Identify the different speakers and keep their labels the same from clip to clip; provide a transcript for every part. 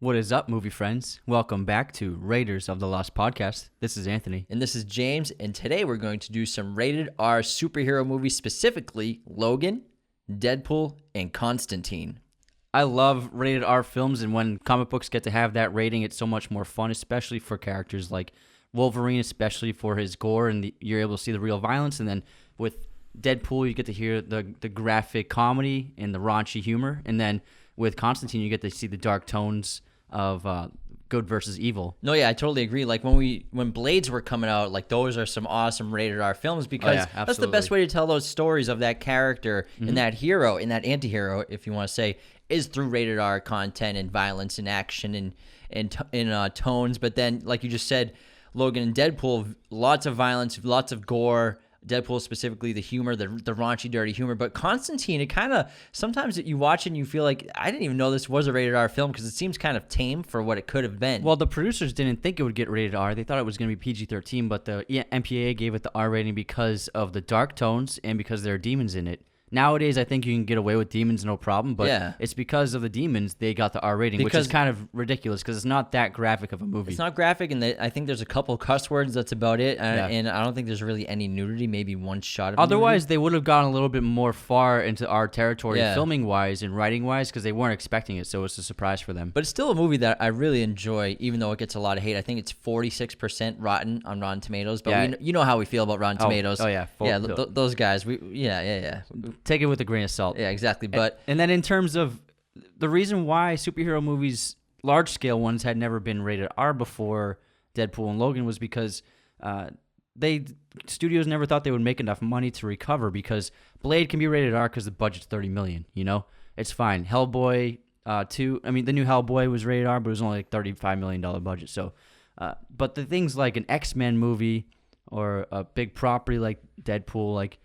Speaker 1: What is up, movie friends? Welcome back to Raiders of the Lost Podcast. This is Anthony.
Speaker 2: And this is James, and today we're going to do some rated R superhero movies, specifically Logan, Deadpool, and Constantine.
Speaker 1: I love rated R films, and when comic books get to have that rating, it's so much more fun, especially for characters like Wolverine, especially for his gore, and you're able to see the real violence. And then with Deadpool, you get to hear the graphic comedy and the raunchy humor. And then with Constantine, you get to see the dark tones of good versus evil.
Speaker 2: No, yeah, I totally agree. Like when Blades were coming out, like those are some awesome rated R films because that's the best way to tell those stories of that character and that hero and that anti-hero, if you want to say, is through rated R content and violence and action and tones. But then, like you just said, Logan and Deadpool, lots of violence, lots of gore. Deadpool specifically, the humor, the raunchy, dirty humor. But Constantine, it kind of, sometimes you watch it and you feel like, I didn't even know this was a rated R film because it seems kind of tame for what it could have been.
Speaker 1: Well, the producers didn't think it would get rated R. They thought it was going to be PG-13, but the MPAA gave it the R rating because of the dark tones and because there are demons in it. Nowadays, I think you can get away with demons no problem, but it's because of the demons they got the R rating, which is kind of ridiculous because it's not that graphic of a movie.
Speaker 2: It's not graphic, and I think there's a couple cuss words. That's about it, and I don't think there's really any nudity. Maybe one shot of
Speaker 1: Otherwise,
Speaker 2: nudity.
Speaker 1: They would have gone a little bit more far into our territory, filming-wise and writing-wise, because they weren't expecting it, so it's a surprise for them.
Speaker 2: But it's still a movie that I really enjoy, even though it gets a lot of hate. I think it's 46% rotten on Rotten Tomatoes, but you know how we feel about Rotten Tomatoes.
Speaker 1: Oh, yeah.
Speaker 2: Those guys.
Speaker 1: Take it with a grain of salt.
Speaker 2: Yeah, exactly. But
Speaker 1: and then in terms of the reason why superhero movies, large scale ones, had never been rated R before Deadpool and Logan was because studios never thought they would make enough money to recover, because Blade can be rated R because the budget's $30 million. You know, it's fine. Hellboy 2. I mean, the new Hellboy was rated R, but it was only like $35 million budget. So, but the things like an X-Men movie or a big property like Deadpool, like,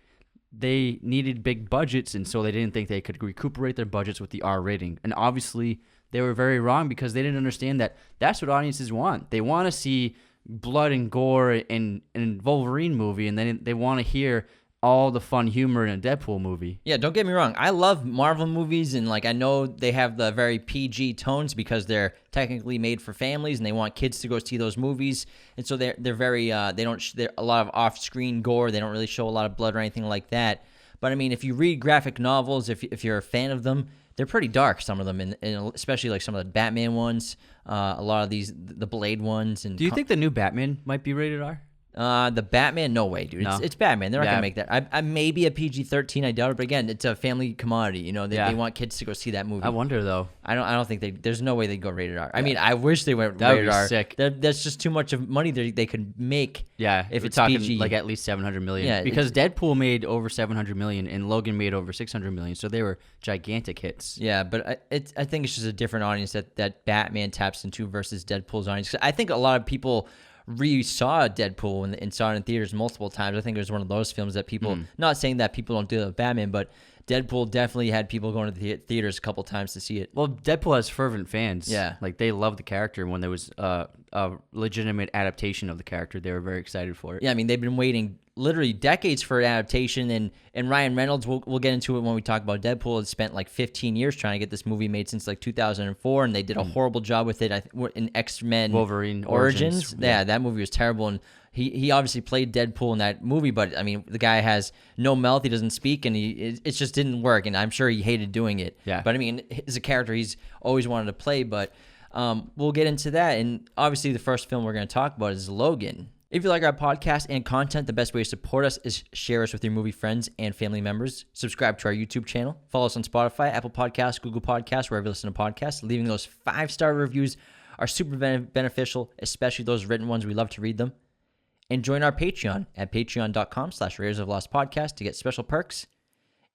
Speaker 1: they needed big budgets, and so they didn't think they could recuperate their budgets with the R rating. And obviously, they were very wrong because they didn't understand that that's what audiences want. They want to see blood and gore in a Wolverine movie, and then they want to hear all the fun humor in a Deadpool movie.
Speaker 2: Yeah, don't get me wrong. I love Marvel movies, and like I know they have the very PG tones because they're technically made for families, and they want kids to go see those movies. And so they're very they're a lot of off-screen gore. They don't really show a lot of blood or anything like that. But I mean, if you read graphic novels, if you're a fan of them, they're pretty dark. Some of them, and especially like some of the Batman ones. A lot of the Blade ones. And
Speaker 1: do you think the new Batman might be rated R?
Speaker 2: The Batman, no way, dude. It's Batman. They're not gonna make that. I maybe a PG-13. I doubt it, but again, it's a family commodity. You know, they want kids to go see that movie.
Speaker 1: I wonder though.
Speaker 2: I don't think there's no way they'd go rated R. I mean, I wish they went rated R.
Speaker 1: Sick.
Speaker 2: That's just too much of money they could make.
Speaker 1: Yeah,
Speaker 2: if it's
Speaker 1: talking
Speaker 2: PG.
Speaker 1: like at least $700 million.
Speaker 2: Yeah,
Speaker 1: because Deadpool made over $700 million and Logan made over $600 million, so they were gigantic hits.
Speaker 2: Yeah, but I think it's just a different audience that Batman taps into versus Deadpool's audience. I think a lot of people saw Deadpool and saw it in theaters multiple times. I think it was one of those films that people, not saying that people don't do it with Batman, but Deadpool definitely had people going to the theaters a couple times to see it.
Speaker 1: Well, Deadpool has fervent fans.
Speaker 2: Yeah.
Speaker 1: Like, they love the character. When there was a legitimate adaptation of the character, they were very excited for it.
Speaker 2: Yeah, I mean, they've been waiting literally decades for an adaptation, and Ryan Reynolds, we'll get into it when we talk about Deadpool, has spent like 15 years trying to get this movie made since like 2004, and they did a horrible job with it in X-Men
Speaker 1: Wolverine
Speaker 2: Origins. Yeah, that movie was terrible, and he obviously played Deadpool in that movie, but I mean, the guy has no mouth, he doesn't speak, and it just didn't work, and I'm sure he hated doing it.
Speaker 1: Yeah.
Speaker 2: But I mean, as a character, he's always wanted to play, but we'll get into that, and obviously the first film we're going to talk about is Logan. If you like our podcast and content, the best way to support us is share us with your movie friends and family members. Subscribe to our YouTube channel. Follow us on Spotify, Apple Podcasts, Google Podcasts, wherever you listen to podcasts. Leaving those 5-star reviews are super beneficial, especially those written ones. We love to read them. And join our Patreon at patreon.com/Raiders of the Lost Podcast to get special perks.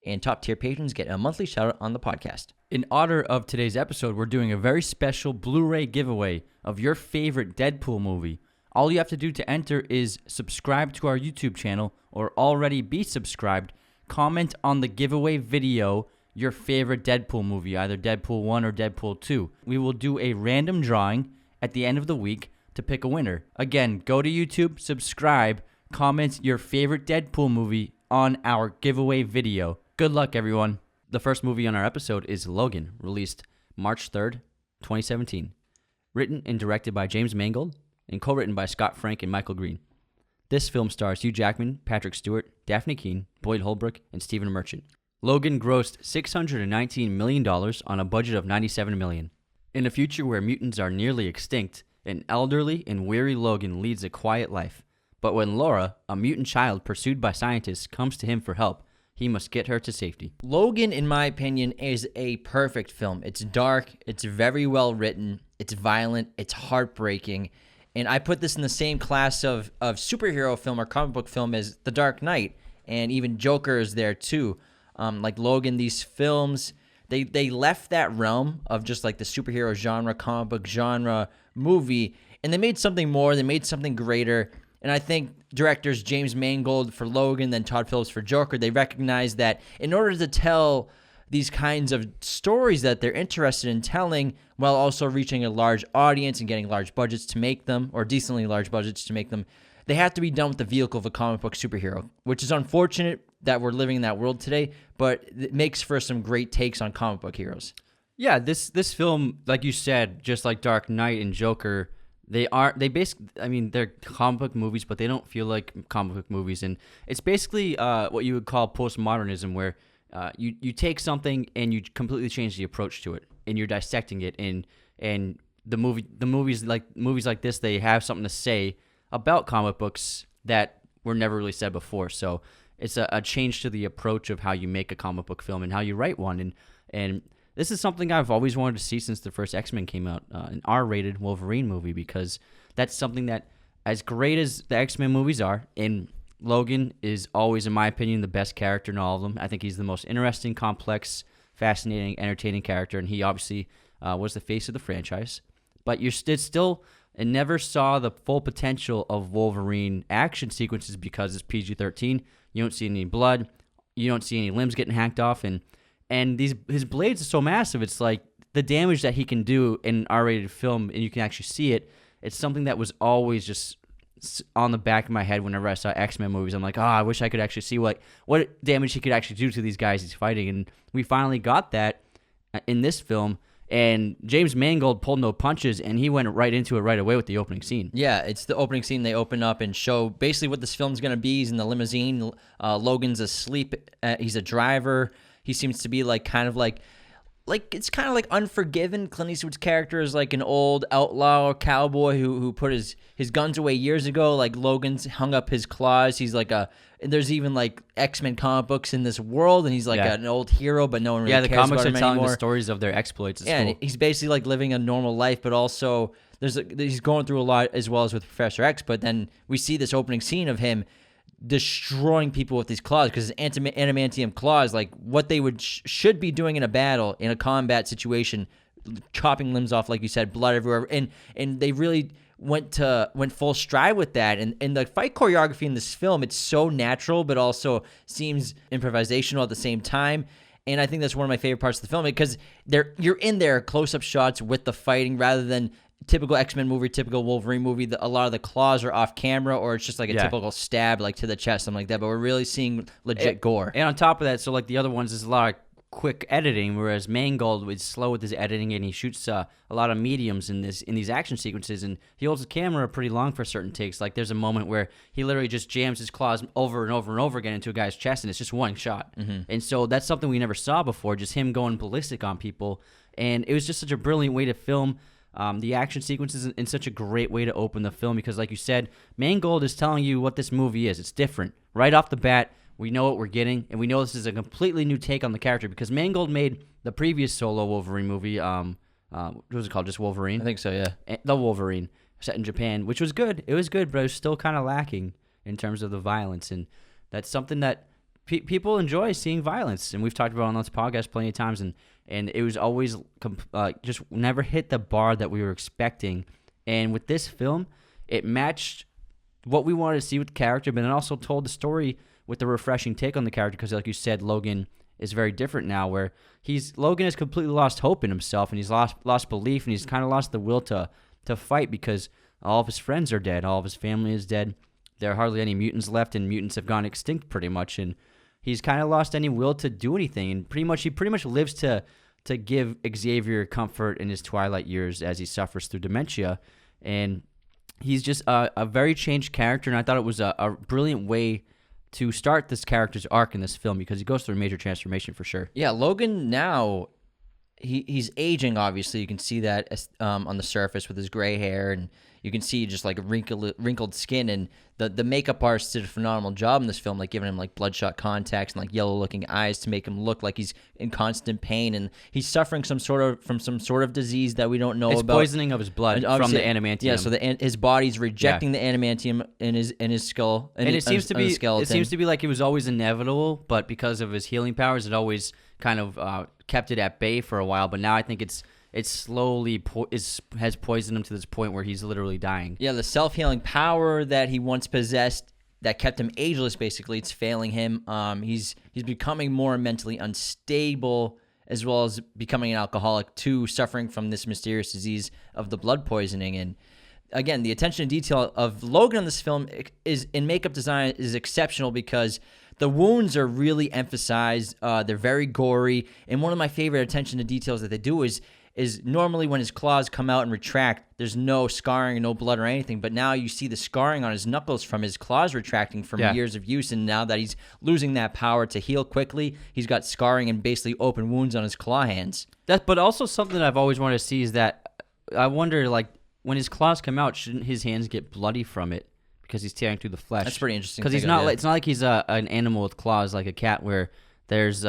Speaker 2: And top-tier patrons get a monthly shout-out on the podcast.
Speaker 1: In honor of today's episode, we're doing a very special Blu-ray giveaway of your favorite Deadpool movie. All you have to do to enter is subscribe to our YouTube channel or already be subscribed. Comment on the giveaway video your favorite Deadpool movie, either Deadpool 1 or Deadpool 2. We will do a random drawing at the end of the week to pick a winner. Again, go to YouTube, subscribe, comment your favorite Deadpool movie on our giveaway video. Good luck, everyone. The first movie on our episode is Logan, released March 3rd, 2017. written and directed by James Mangold, and co-written by Scott Frank and Michael Green. This film stars Hugh Jackman, Patrick Stewart, Daphne Keane, Boyd Holbrook, and Stephen Merchant. Logan grossed $619 million on a budget of $97 million. In a future where mutants are nearly extinct, an elderly and weary Logan leads a quiet life. But when Laura, a mutant child pursued by scientists, comes to him for help, he must get her to safety.
Speaker 2: Logan, in my opinion, is a perfect film. It's dark, it's very well written, it's violent, it's heartbreaking. And I put this in the same class of superhero film or comic book film as The Dark Knight, and even Joker is there too. Like Logan, these films, they left that realm of just like the superhero genre, comic book genre movie, and they made something more, they made something greater. And I think directors James Mangold for Logan, then Todd Phillips for Joker, they recognized that in order to tell these kinds of stories that they're interested in telling while also reaching a large audience and getting large budgets to make them, or decently large budgets to make them, they have to be done with the vehicle of a comic book superhero, which is unfortunate that we're living in that world today, but it makes for some great takes on comic book heroes.
Speaker 1: Yeah, this film, like you said, just like Dark Knight and Joker, they're comic book movies, but they don't feel like comic book movies. And it's basically what you would call postmodernism, where you take something and you completely change the approach to it, and you're dissecting it. And the movies like this, they have something to say about comic books that were never really said before. So it's a change to the approach of how you make a comic book film and how you write one. And this is something I've always wanted to see since the first X-Men came out, an R-rated Wolverine movie, because that's something that, as great as the X-Men movies are, and Logan is always, in my opinion, the best character in all of them. I think he's the most interesting, complex, fascinating, entertaining character, and he obviously was the face of the franchise. But you still and never saw the full potential of Wolverine action sequences because it's PG-13. You don't see any blood. You don't see any limbs getting hacked off, and his blades are so massive. It's like the damage that he can do in an R-rated film, and you can actually see it. It's something that was always just on the back of my head whenever I saw X-Men movies. I'm like, I wish I could actually see what damage he could actually do to these guys he's fighting. And we finally got that in this film. And James Mangold pulled no punches, and he went right into it right away with the opening scene.
Speaker 2: Yeah, it's the opening scene. They open up and show basically what this film's going to be. He's in the limousine. Logan's asleep. He's a driver. He seems to be kind of like it's kind of like Unforgiven. Clint Eastwood's character is like an old outlaw cowboy who put his guns away years ago. Like Logan's hung up his claws. He's like and there's even like X-Men comic books in this world, and he's like an old hero, but no one really cares about him anymore. Yeah, the comics are telling
Speaker 1: the stories of their exploits. It's
Speaker 2: and
Speaker 1: cool.
Speaker 2: He's basically like living a normal life, but also he's going through a lot as well as with Professor X. But then we see this opening scene of him destroying people with these claws, because his adamantium claws, like what they should be doing in a battle, in a combat situation, chopping limbs off, like you said, blood everywhere, and they really went full stride with that. And the fight choreography in this film, it's so natural, but also seems improvisational at the same time. And I think that's one of my favorite parts of the film, because you're in there close-up shots with the fighting rather than typical X-Men movie, typical Wolverine movie. A lot of the claws are off camera, or it's just like a typical stab like to the chest, something like that. But we're really seeing legit gore.
Speaker 1: And on top of that, so like the other ones, there's a lot of quick editing, whereas Mangold was slow with his editing, and he shoots a lot of mediums in these action sequences, and he holds the camera pretty long for certain takes. Like there's a moment where he literally just jams his claws over and over and over again into a guy's chest, and it's just one shot. Mm-hmm. And so that's something we never saw before, just him going ballistic on people. And it was just such a brilliant way to film the action sequences, in such a great way to open the film, because like you said, Mangold is telling you what this movie is. It's different. Right off the bat, we know what we're getting, and we know this is a completely new take on the character, because Mangold made the previous solo Wolverine movie, what was it called, just Wolverine?
Speaker 2: I think so, yeah.
Speaker 1: The Wolverine, set in Japan, which was good. It was good, but it was still kind of lacking in terms of the violence, and that's something that people enjoy, seeing violence, and we've talked about on this podcast plenty of times, and it was always just never hit the bar that we were expecting. And with this film, it matched what we wanted to see with the character, but it also told the story with a refreshing take on the character, because like you said, Logan is very different now, where Logan has completely lost hope in himself, and he's lost belief, and he's kind of lost the will to fight, because all of his friends are dead, all of his family is dead, there are hardly any mutants left, and mutants have gone extinct pretty much, and he's kind of lost any will to do anything, and he pretty much lives to to give Xavier comfort in his twilight years as he suffers through dementia. And he's just a very changed character, and I thought it was a brilliant way to start this character's arc in this film because he goes through a major transformation for sure.
Speaker 2: Yeah, Logan now, he's aging, obviously. You can see that on the surface with his gray hair, and you can see just like wrinkled skin, and the makeup artist did a phenomenal job in this film, like giving him like bloodshot contacts and like yellow looking eyes to make him look like he's in constant pain, and he's suffering from some sort of disease that we don't know
Speaker 1: it's
Speaker 2: about.
Speaker 1: Poisoning of his blood from the adamantium.
Speaker 2: Yeah, so his body's rejecting the adamantium in his skull,
Speaker 1: and it seems to be
Speaker 2: skeleton.
Speaker 1: It seems to be like it was always inevitable, but because of his healing powers, it always kind of kept it at bay for a while. But now I think it slowly has poisoned him to this point where he's literally dying.
Speaker 2: Yeah, the self-healing power that he once possessed that kept him ageless, basically, it's failing him. He's becoming more mentally unstable, as well as becoming an alcoholic too, suffering from this mysterious disease of the blood poisoning. And again, the attention to detail of Logan in this film is in makeup design is exceptional because the wounds are really emphasized. They're very gory, and one of my favorite attention to details that they do is normally when his claws come out and retract, there's no scarring, no blood or anything. But now you see the scarring on his knuckles from his claws retracting from years of use. And now that he's losing that power to heal quickly, he's got scarring and basically open wounds on his claw hands.
Speaker 1: But also something that I've always wanted to see is that I wonder, like, when his claws come out, shouldn't his hands get bloody from it because he's tearing through the flesh?
Speaker 2: That's pretty interesting.
Speaker 1: Because it's not like he's an animal with claws like a cat where there's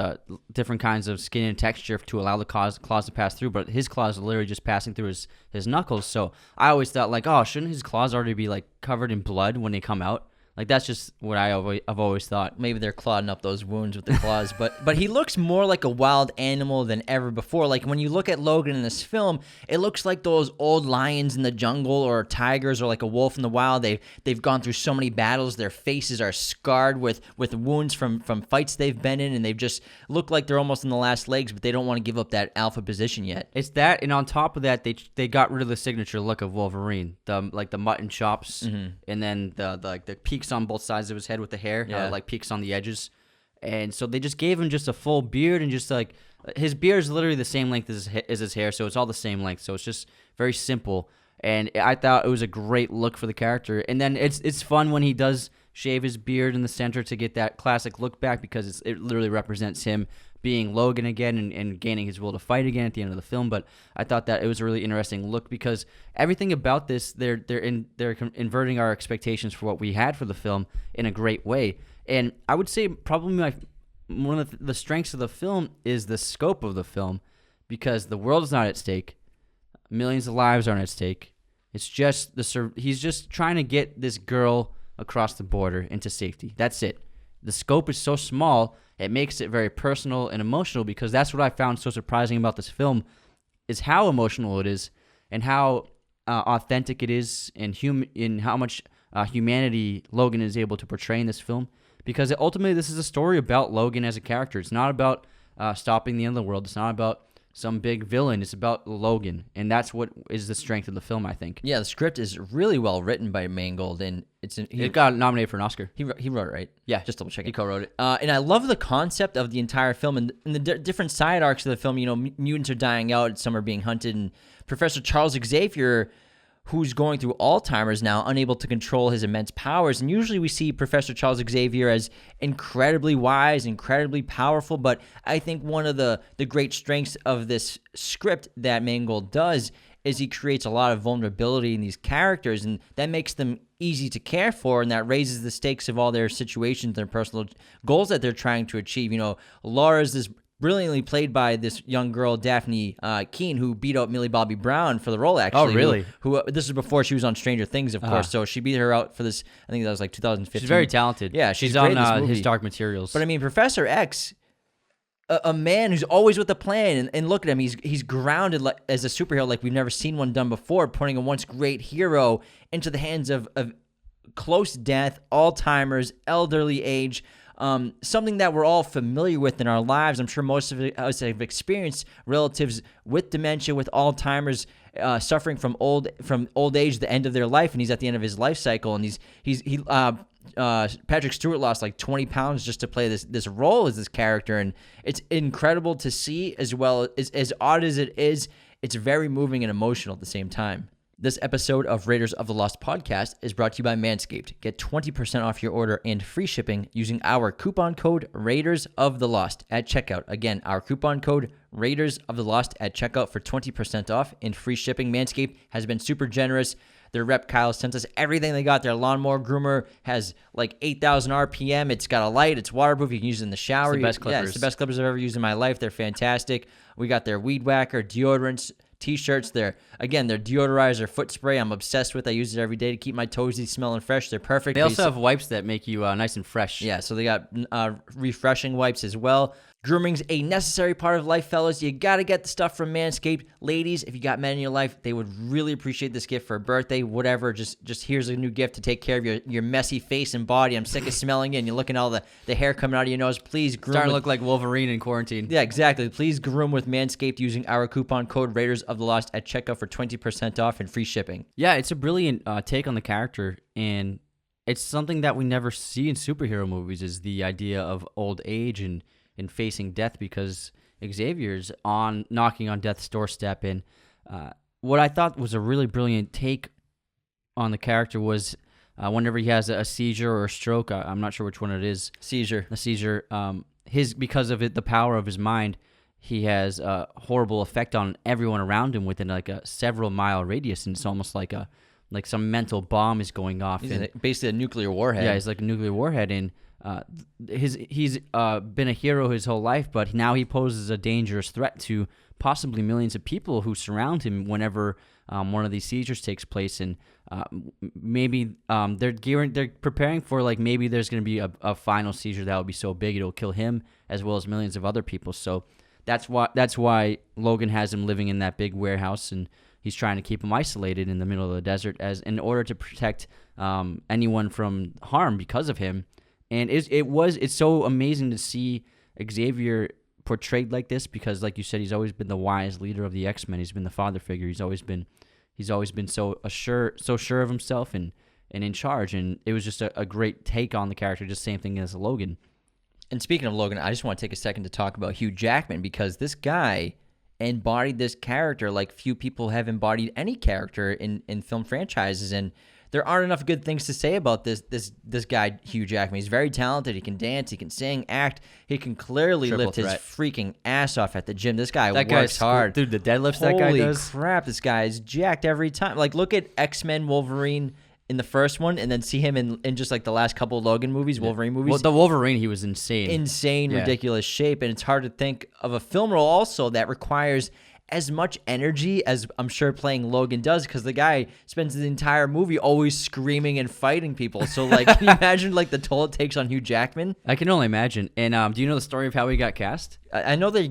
Speaker 1: different kinds of skin and texture to allow the claws to pass through, but his claws are literally just passing through his knuckles. So I always thought, like, oh, shouldn't his claws already be like covered in blood when they come out? Like, that's just what I've always thought.
Speaker 2: Maybe they're clodding up those wounds with the claws, but he looks more like a wild animal than ever before. Like, when you look at Logan in this film, it looks like those old lions in the jungle or tigers or like a wolf in the wild. They've gone through so many battles. Their faces are scarred with wounds from fights they've been in, and they've just look like they're almost in the last legs, but they don't want to give up that alpha position yet.
Speaker 1: It's that, and on top of that, they got rid of the signature look of Wolverine, the mutton chops, and then the peaks on both sides of his head with the hair, like peaks on the edges. And so they just gave him just a full beard, and just like his beard is literally the same length as his hair, so it's all the same length. So it's just very simple. And I thought it was a great look for the character. And then it's fun when he does shave his beard in the center to get that classic look back, because it literally represents him being Logan again and gaining his will to fight again at the end of the film. But I thought that it was a really interesting look because everything about this, they're inverting our expectations for what we had for the film in a great way. And I would say probably one of the strengths of the film is the scope of the film, because the world is not at stake. Millions of lives aren't at stake. It's just he's just trying to get this girl across the border into safety. That's it. The scope is so small, it makes it very personal and emotional, because that's what I found so surprising about this film, is how emotional it is and how authentic it is, and in how much humanity Logan is able to portray in this film. Because ultimately, this is a story about Logan as a character. It's not about stopping the end of the world. It's not about some big villain. It's about Logan, and that's what is the strength of the film, I think.
Speaker 2: Yeah, the script is really well written by Mangold, and
Speaker 1: it got nominated for an Oscar.
Speaker 2: He wrote it, right?
Speaker 1: Yeah,
Speaker 2: just double checking.
Speaker 1: He co-wrote it.
Speaker 2: And I love the concept of the entire film and the different side arcs of the film. You know, mutants are dying out, some are being hunted, and Professor Charles Xavier, who's going through Alzheimer's now, unable to control his immense powers. And usually we see Professor Charles Xavier as incredibly wise, incredibly powerful. But I think one of the great strengths of this script that Mangold does is he creates a lot of vulnerability in these characters, and that makes them easy to care for, and that raises the stakes of all their situations, their personal goals that they're trying to achieve. You know, Laura's this brilliantly played by this young girl, Daphne Keane, who beat out Millie Bobby Brown for the role, actually.
Speaker 1: Oh, really?
Speaker 2: Who this is before she was on Stranger Things, of course, so she beat her out for this, I think that was like 2015.
Speaker 1: She's very talented.
Speaker 2: Yeah,
Speaker 1: she's on his Dark Materials.
Speaker 2: But I mean, Professor X, a man who's always with a plan, and look at him, he's grounded as a superhero like we've never seen one done before, putting a once great hero into the hands of close death, Alzheimer's, elderly age, something that we're all familiar with in our lives. I'm sure most of us have experienced relatives with dementia, with Alzheimer's, suffering from old age, the end of their life, and he's at the end of his life cycle, and Patrick Stewart lost like 20 pounds just to play this role as this character, and it's incredible to see. As well as odd as it is, it's very moving and emotional at the same time. This episode of Raiders of the Lost podcast is brought to you by Manscaped. Get 20% off your order and free shipping using our coupon code Raiders of the Lost at checkout. Again, our coupon code Raiders of the Lost at checkout for 20% off and free shipping. Manscaped has been super generous. Their rep Kyle sent us everything they got. Their lawnmower groomer has like 8,000 RPM. It's got a light. It's waterproof. You can use it in the shower.
Speaker 1: It's the best clippers.
Speaker 2: Yeah, it's the best clippers I've ever used in my life. They're fantastic. We got their weed whacker, deodorants, T-shirts. Their deodorizer foot spray I'm obsessed with. I use it every day to keep my toesies smelling fresh. They're perfect.
Speaker 1: They also have wipes that make you nice and fresh.
Speaker 2: Yeah, so they got refreshing wipes as well. Grooming's a necessary part of life, fellas. You got to get the stuff from Manscaped. Ladies, if you got men in your life, they would really appreciate this gift for a birthday, whatever. Just here's a new gift to take care of your messy face and body. I'm sick of smelling it, and you're looking at all the hair coming out of your nose. Please groom.
Speaker 1: Starting to look like Wolverine in quarantine.
Speaker 2: Yeah, exactly. Please groom with Manscaped using our coupon code Raiders of the Lost at checkout for 20% off and free shipping.
Speaker 1: Yeah, it's a brilliant take on the character, and it's something that we never see in superhero movies, is the idea of old age and facing death, because Xavier's knocking on death's doorstep. And what I thought was a really brilliant take on the character was whenever he has a seizure or a stroke, I'm not sure which one it is.
Speaker 2: Seizure.
Speaker 1: The seizure. Because of it, the power of his mind, he has a horrible effect on everyone around him within like a several mile radius, and it's almost like some mental bomb is going off.
Speaker 2: He's basically a nuclear warhead.
Speaker 1: Yeah, he's like a nuclear warhead, and he's been a hero his whole life, but now he poses a dangerous threat to possibly millions of people who surround him whenever one of these seizures takes place. And maybe they're preparing for, like, maybe there's going to be a final seizure that will be so big it'll kill him as well as millions of other people. So that's why Logan has him living in that big warehouse, and he's trying to keep him isolated in the middle of the desert in order to protect anyone from harm because of him. And it's so amazing to see Xavier portrayed like this, because, like you said, he's always been the wise leader of the X-Men. He's been the father figure. He's always been so sure of himself and in charge. And it was just a great take on the character. Just same thing as Logan.
Speaker 2: And speaking of Logan, I just want to take a second to talk about Hugh Jackman, because this guy embodied this character like few people have embodied any character in film franchises. And there aren't enough good things to say about this guy, Hugh Jackman. He's very talented. He can dance. He can sing, act. He can clearly lift his freaking ass off at the gym. This guy works hard.
Speaker 1: Dude, the deadlifts that guy does.
Speaker 2: Holy crap, this guy is jacked every time. Like, look at X-Men Wolverine in the first one, and then see him in just like the last couple of Logan movies, Wolverine movies.
Speaker 1: Well, the Wolverine, he was insane.
Speaker 2: Ridiculous shape. And it's hard to think of a film role also that requires as much energy as I'm sure playing Logan does, because the guy spends the entire movie always screaming and fighting people. So, like, can you imagine like the toll it takes on Hugh Jackman?
Speaker 1: I can only imagine. And do you know the story of how he got cast?
Speaker 2: I know they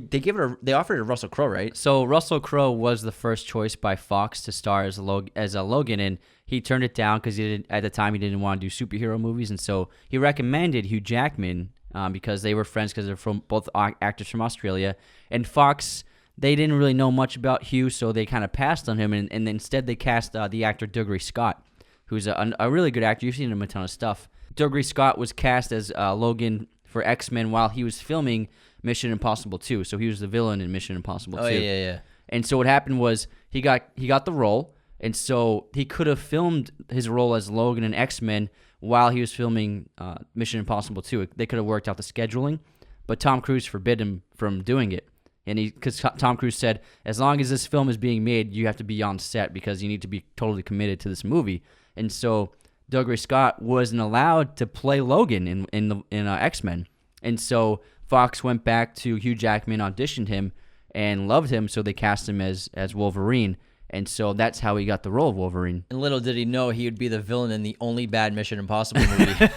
Speaker 2: offered it to Russell Crowe, right?
Speaker 1: So Russell Crowe was the first choice by Fox to star as a Logan, and he turned it down because at the time he didn't want to do superhero movies, and so he recommended Hugh Jackman because they were friends, because they're from both actors from Australia. And Fox, they didn't really know much about Hugh, so they kind of passed on him, and instead they cast the actor Dougray Scott, who's a really good actor. You've seen him in a ton of stuff. Dougray Scott was cast as Logan for X-Men while he was filming Mission Impossible 2, so he was the villain in Mission Impossible 2.
Speaker 2: Oh, yeah.
Speaker 1: And so what happened was he got the role, and so he could have filmed his role as Logan in X-Men while he was filming Mission Impossible 2. They could have worked out the scheduling, but Tom Cruise forbid him from doing it. And because Tom Cruise said, as long as this film is being made, you have to be on set because you need to be totally committed to this movie. And so Dougray Scott wasn't allowed to play Logan in X-Men. And so Fox went back to Hugh Jackman, auditioned him, and loved him, so they cast him as Wolverine. And so that's how he got the role of Wolverine.
Speaker 2: And little did he know he would be the villain in the only bad Mission Impossible movie.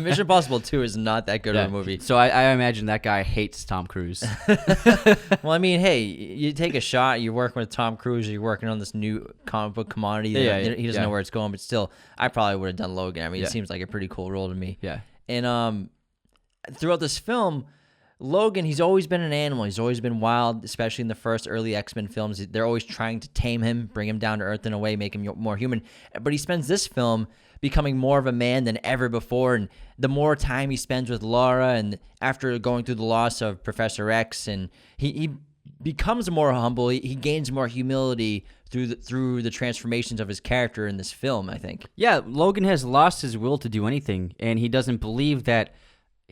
Speaker 2: Mission Impossible 2 is not that good of a movie.
Speaker 1: So I imagine that guy hates Tom Cruise.
Speaker 2: Well, I mean, hey, you take a shot, you're working with Tom Cruise, you're working on this new comic book commodity. He doesn't know where it's going, but still, I probably would have done Logan. I mean, it seems like a pretty cool role to me.
Speaker 1: Yeah.
Speaker 2: And throughout this film, Logan, he's always been an animal. He's always been wild, especially in the first early X-Men films. They're always trying to tame him, bring him down to earth in a way, make him more human. But he spends this film becoming more of a man than ever before. And the more time he spends with Laura, and after going through the loss of Professor X, and he becomes more humble. He gains more humility through the transformations of his character in this film, I think.
Speaker 1: Yeah, Logan has lost his will to do anything, and he doesn't believe that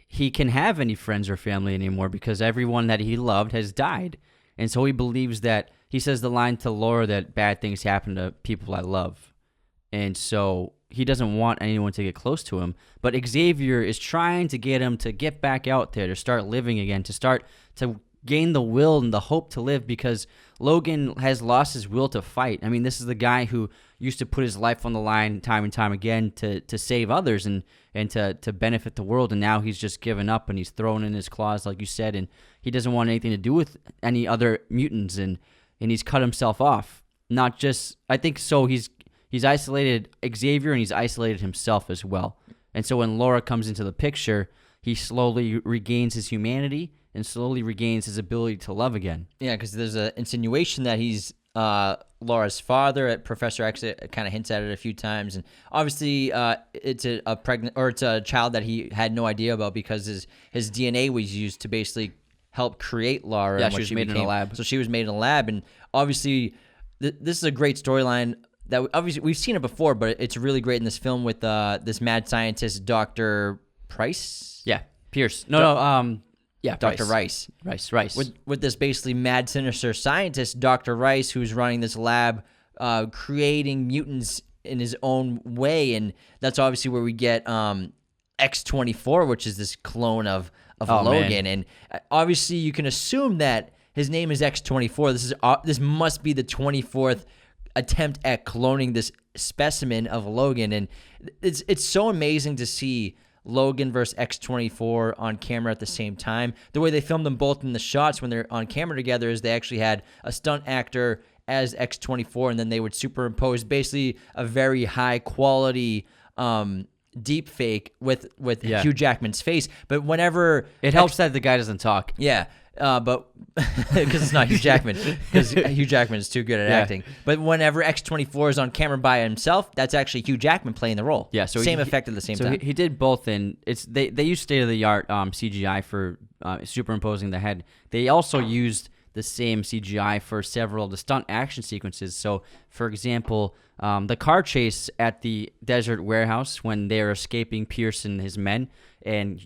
Speaker 1: he can have any friends or family anymore because everyone that he loved has died. And so he believes that, he says the line to Laura that bad things happen to people I love. And so he doesn't want anyone to get close to him. But Xavier is trying to get him to get back out there, to start living again, to gain the will and the hope to live, because Logan has lost his will to fight. I mean, this is the guy who used to put his life on the line time and time again to save others and to benefit the world, and now he's just given up and he's thrown in his claws, like you said, and he doesn't want anything to do with any other mutants, and he's cut himself off. Not just, I think so, he's isolated Xavier and he's isolated himself as well. And so when Laura comes into the picture, he slowly regains his humanity and slowly regains his ability to love again.
Speaker 2: Yeah, because there's an insinuation that he's Laura's father. Professor X kind of hints at it a few times, and obviously it's a child that he had no idea about because his DNA was used to basically help create Laura.
Speaker 1: Yeah, she was made in a lab.
Speaker 2: So she was made in a lab, and obviously this is a great storyline that obviously we've seen it before, but it's really great in this film with this mad scientist, Dr. Price.
Speaker 1: Yeah, Pierce. Yeah,
Speaker 2: Dr. Rice.
Speaker 1: Rice.
Speaker 2: With this basically mad, sinister scientist, Dr. Rice, who's running this lab, creating mutants in his own way. And that's obviously where we get X-24, which is this clone of Logan. Man. And obviously you can assume that his name is X-24. This must be the 24th attempt at cloning this specimen of Logan. And it's so amazing to see Logan versus X-24 on camera at the same time. The way they filmed them both in the shots when they're on camera together is they actually had a stunt actor as X-24, and then they would superimpose basically a very high quality deep fake with Hugh Jackman's face. But whenever
Speaker 1: it helps that the guy doesn't talk.
Speaker 2: Yeah. But because it's not Hugh Jackman, because Hugh Jackman is too good at acting. But whenever X-24 is on camera by himself, that's actually Hugh Jackman playing the role.
Speaker 1: Yeah, so
Speaker 2: same effect at the same time.
Speaker 1: He did both, and they use state of the art CGI for superimposing the head. They also used the same CGI for several of the stunt action sequences. So, for example, the car chase at the desert warehouse when they're escaping Pierce and his men, and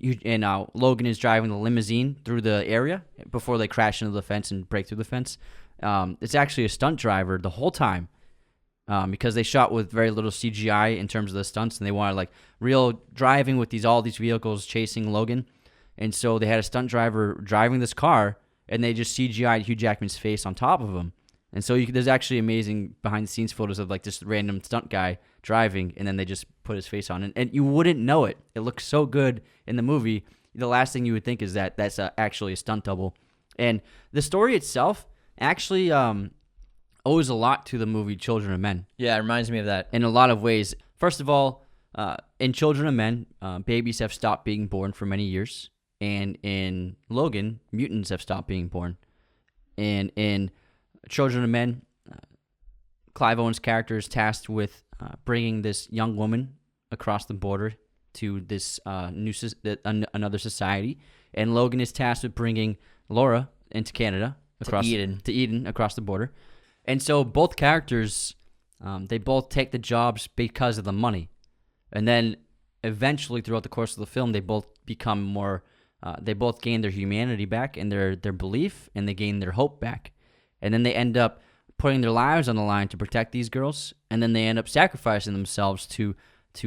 Speaker 1: Logan is driving the limousine through the area before they crash into the fence and break through the fence. It's actually a stunt driver the whole time because they shot with very little CGI in terms of the stunts, and they wanted like real driving with all these vehicles chasing Logan. And so they had a stunt driver driving this car, and they just CGI'd Hugh Jackman's face on top of him. And so there's actually amazing behind-the-scenes photos of like this random stunt guy driving, and then they just put his face on. And you wouldn't know it. It looks so good in the movie. The last thing you would think is that that's actually a stunt double. And the story itself actually owes a lot to the movie Children of Men.
Speaker 2: Yeah, it reminds me of that.
Speaker 1: In a lot of ways. First of all, in Children of Men, babies have stopped being born for many years. And in Logan, mutants have stopped being born. And in Children of Men, Clive Owen's character is tasked with bringing this young woman across the border to this another society, and Logan is tasked with bringing Laura into Canada, to Eden across the border. And so both characters, they both take the jobs because of the money, and then eventually throughout the course of the film, they both become more. They both gain their humanity back and their belief, and they gain their hope back. And then they end up putting their lives on the line to protect these girls, and then they end up sacrificing themselves to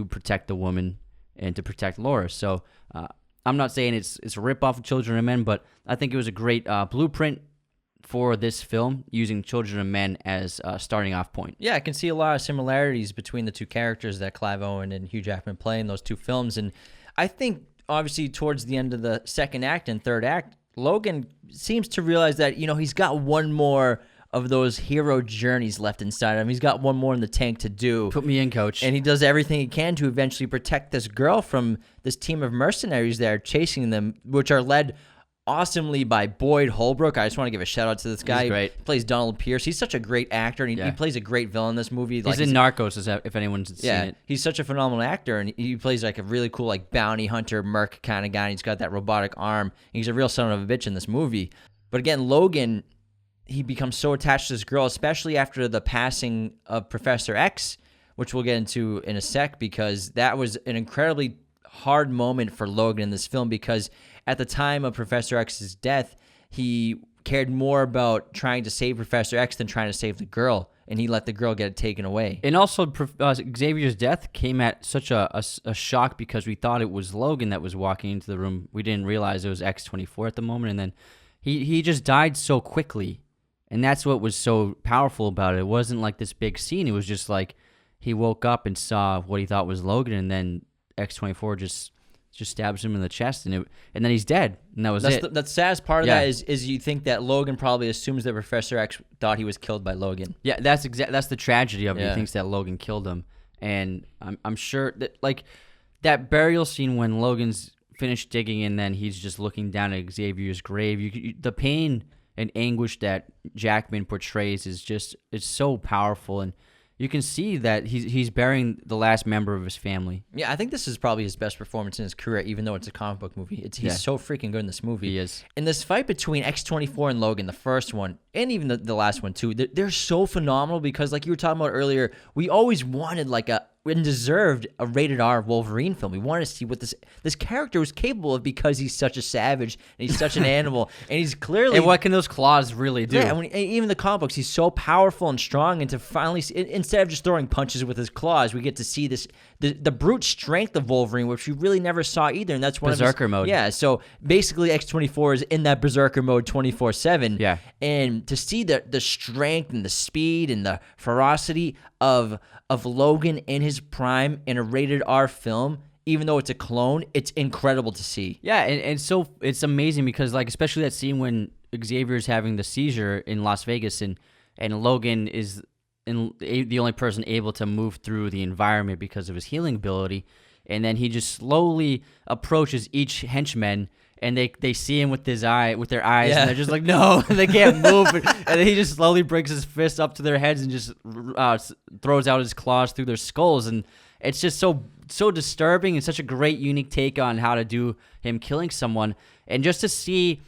Speaker 1: protect the woman and to protect Laura. So I'm not saying it's a ripoff of Children of Men, but I think it was a great blueprint for this film, using Children of Men as a starting off point.
Speaker 2: Yeah, I can see a lot of similarities between the two characters that Clive Owen and Hugh Jackman play in those two films. And I think, obviously, towards the end of the second act and third act, Logan seems to realize that, he's got one more of those hero journeys left inside him. He's got one more in the tank to do.
Speaker 1: Put me in, coach.
Speaker 2: And he does everything he can to eventually protect this girl from this team of mercenaries that are chasing them, which are led awesomely by Boyd Holbrook. I just want to give a shout out to this guy.
Speaker 1: He's great.
Speaker 2: He plays Donald Pierce. He's such a great actor, and he plays a great villain in this movie.
Speaker 1: He's in Narcos, if anyone's seen it.
Speaker 2: He's such a phenomenal actor, and he plays like a really cool like bounty hunter, merc kind of guy. And he's got that robotic arm. And he's a real son of a bitch in this movie. But again, Logan, he becomes so attached to this girl, especially after the passing of Professor X, which we'll get into in a sec, because that was an incredibly hard moment for Logan in this film, because at the time of Professor X's death, he cared more about trying to save Professor X than trying to save the girl, and he let the girl get it taken away.
Speaker 1: And also, Xavier's death came at such a shock because we thought it was Logan that was walking into the room. We didn't realize it was X-24 at the moment, and then he just died so quickly, and that's what was so powerful about it. It wasn't like this big scene. It was just like he woke up and saw what he thought was Logan, and then X-24 just stabs him in the chest, and then he's dead, and that was it.
Speaker 2: The saddest part of that is you think that Logan probably assumes that Professor X thought he was killed by Logan.
Speaker 1: Yeah, that's the tragedy of it. He thinks that Logan killed him, and I'm sure that like that burial scene when Logan's finished digging and then he's just looking down at Xavier's grave. The pain and anguish that Jackman portrays it's so powerful, and you can see that he's burying the last member of his family.
Speaker 2: Yeah, I think this is probably his best performance in his career, even though it's a comic book movie. He's so freaking good in this movie.
Speaker 1: He is.
Speaker 2: In this fight between X-24 and Logan, the first one, and even the last one too, they're so phenomenal because, like you were talking about earlier, we always wanted and deserved a rated R Wolverine film. We wanted to see what this character was capable of because he's such a savage and he's such an animal, and he's clearly.
Speaker 1: And what can those claws really do?
Speaker 2: Yeah, even the comic books, he's so powerful and strong, and to finally instead of just throwing punches with his claws, we get to see the brute strength of Wolverine, which we really never saw either, and that's one
Speaker 1: Berserker mode.
Speaker 2: Yeah, so basically X-24 is in that Berserker mode 24/7.
Speaker 1: Yeah,
Speaker 2: and to see the strength and the speed and the ferocity of Logan in his prime in a rated R film, even though it's a clone, it's incredible to see.
Speaker 1: Yeah, and so it's amazing because, like, especially that scene when Xavier's having the seizure in Las Vegas and Logan is the only person able to move through the environment because of his healing ability, and then he just slowly approaches each henchman, and they see him with their eyes, and they're just like, no, they can't move. And then he just slowly brings his fist up to their heads and just throws out his claws through their skulls. And it's just so disturbing and such a great, unique take on how to do him killing someone. And just to see,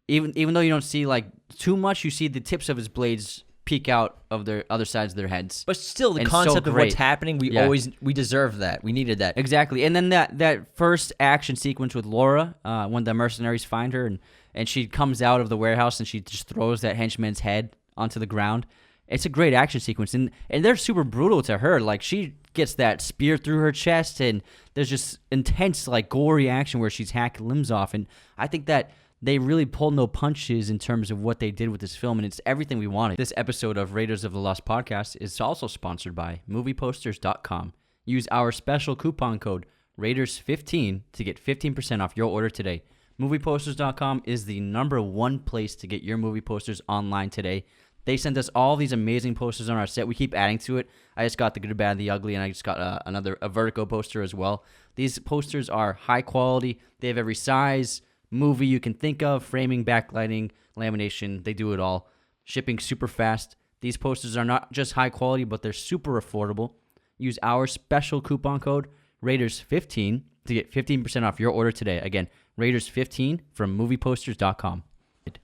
Speaker 1: even though you don't see like too much, you see the tips of his blades peek out of their other sides of their heads.
Speaker 2: But still, the concept of what's happening, we deserve that. We needed that.
Speaker 1: Exactly. And then that first action sequence with Laura, when the mercenaries find her and she comes out of the warehouse and she just throws that henchman's head onto the ground. It's a great action sequence. And they're super brutal to her. Like, she gets that spear through her chest, and there's just intense, like, gory action where she's hacking limbs off. And I think that they really pulled no punches in terms of what they did with this film, and it's everything we wanted. This episode of Raiders of the Lost podcast is also sponsored by movieposters.com. Use our special coupon code Raiders15 to get 15% off your order today. Movieposters.com is the #1 place to get your movie posters online today. They sent us all these amazing posters on our set. We keep adding to it. I just got the good, bad, the ugly, and I just got a Vertigo poster as well. These posters are high quality. They have every size, movie you can think of, framing, backlighting, lamination. They do it all. Shipping super fast. These posters are not just high quality, but they're super affordable. Use our special coupon code Raiders15 to get 15% off your order today. Again, Raiders15 from movieposters.com.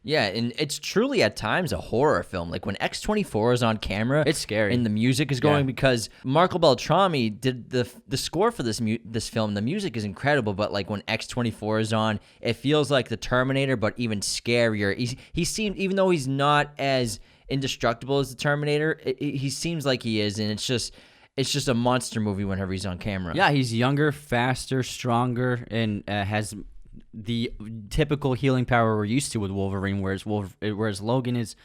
Speaker 2: Yeah, and it's truly at times a horror film. Like when X-24 is on camera,
Speaker 1: it's scary,
Speaker 2: and the music is going because Marco Beltrami did the score for this film. The music is incredible, but like when X-24 is on, it feels like the Terminator, but even scarier. He seemed, even though he's not as indestructible as the Terminator, he seems like he is, and it's just a monster movie whenever he's on camera.
Speaker 1: Yeah, he's younger, faster, stronger, and has the typical healing power we're used to with Wolverine, whereas Logan is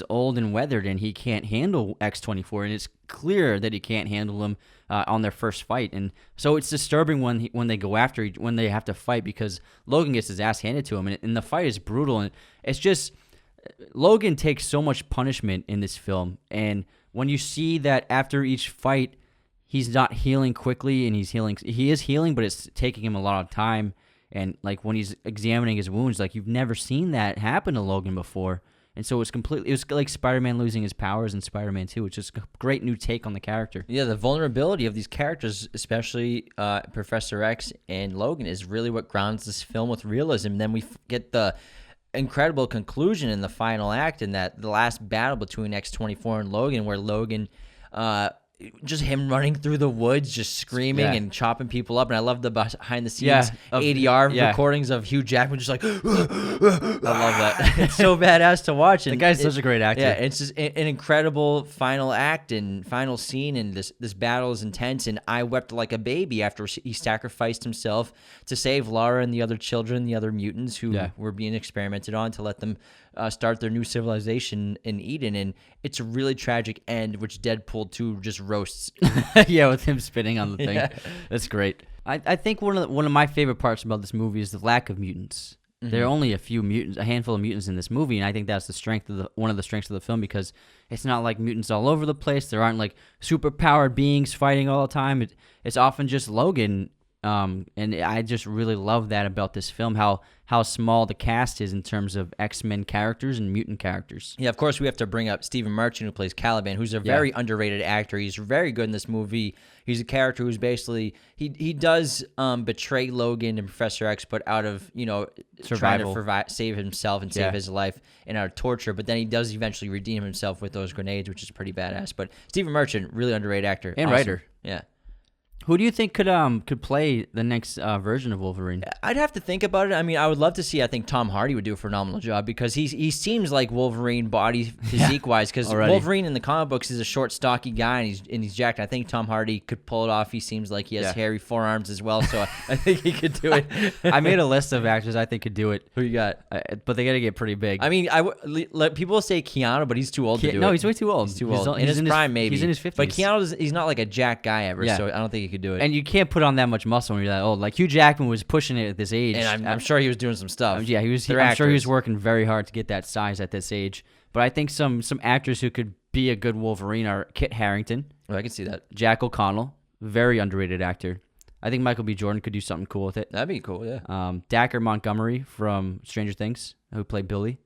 Speaker 1: old and weathered, and he can't handle X-24, and it's clear that he can't handle him on their first fight, and so it's disturbing when they go after when they have to fight, because Logan gets his ass handed to him, and the fight is brutal, and it's just Logan takes so much punishment in this film, and when you see that after each fight he's not healing quickly, and he is healing, but it's taking him a lot of time. And like when he's examining his wounds, like you've never seen that happen to Logan before. And so it was like Spider-Man losing his powers in Spider-Man 2, which is a great new take on the character.
Speaker 2: Yeah, the vulnerability of these characters, especially Professor X and Logan, is really what grounds this film with realism. Then we get the incredible conclusion in the final act, in that the last battle between X-24 and Logan, where Logan, just him running through the woods, just screaming and chopping people up. And I love the behind the scenes ADR recordings of Hugh Jackman just like, I love that. It's so badass to watch. And
Speaker 1: the guy's such a great actor.
Speaker 2: Yeah, it's just an incredible final act and final scene, and this battle is intense. And I wept like a baby after he sacrificed himself to save Lara and the other children, the other mutants who were being experimented on, to let them start their new civilization in Eden. And it's a really tragic end, which Deadpool 2 just roasts.
Speaker 1: Yeah, with him spitting on the thing. Yeah. That's great. I think one of my favorite parts about this movie is the lack of mutants. Mm-hmm. There are only a handful of mutants in this movie, and I think that's one of the strengths of the film, because it's not like mutants all over the place. There aren't like super powered beings fighting all the time. It's often just Logan. And I just really love that about this film, how small the cast is in terms of X-Men characters and mutant characters.
Speaker 2: Yeah, of course we have to bring up Stephen Merchant, who plays Caliban, who's a very underrated actor. He's very good in this movie. He's a character who's basically he does betray Logan and Professor X, but out of
Speaker 1: survival,
Speaker 2: trying to save himself and save his life, and out of torture. But then he does eventually redeem himself with those grenades, which is pretty badass. But Stephen Merchant, really underrated actor
Speaker 1: and writer.
Speaker 2: Yeah.
Speaker 1: Who do you think could play the next version of Wolverine?
Speaker 2: I'd have to think about it. I mean, I would love to see. I think Tom Hardy would do a phenomenal job, because he seems like Wolverine body physique wise. Because Wolverine in the comic books is a short, stocky guy, and he's jacked. I think Tom Hardy could pull it off. He seems like he has hairy forearms as well, so I think he could do it.
Speaker 1: I made a list of actors I think could do it.
Speaker 2: Who you got?
Speaker 1: But they got to get pretty big.
Speaker 2: I mean, people say Keanu, but he's too old to do it.
Speaker 1: No, he's way too old.
Speaker 2: He's too old. In his prime, maybe.
Speaker 1: He's in his 50s.
Speaker 2: But Keanu, he's not like a jacked guy ever, so I don't think he could do it.
Speaker 1: And you can't put on that much muscle when you're that old. Like Hugh Jackman was pushing it at this age,
Speaker 2: and I'm sure he was doing some stuff.
Speaker 1: Yeah, he was. I'm sure he was working very hard to get that size at this age. But I think some actors who could be a good Wolverine are Kit Harington.
Speaker 2: Oh, I can see that.
Speaker 1: Jack O'Connell, very underrated actor. I think Michael B. Jordan could do something cool with it.
Speaker 2: That'd be cool, yeah.
Speaker 1: Dacker Montgomery from Stranger Things, who played Billy.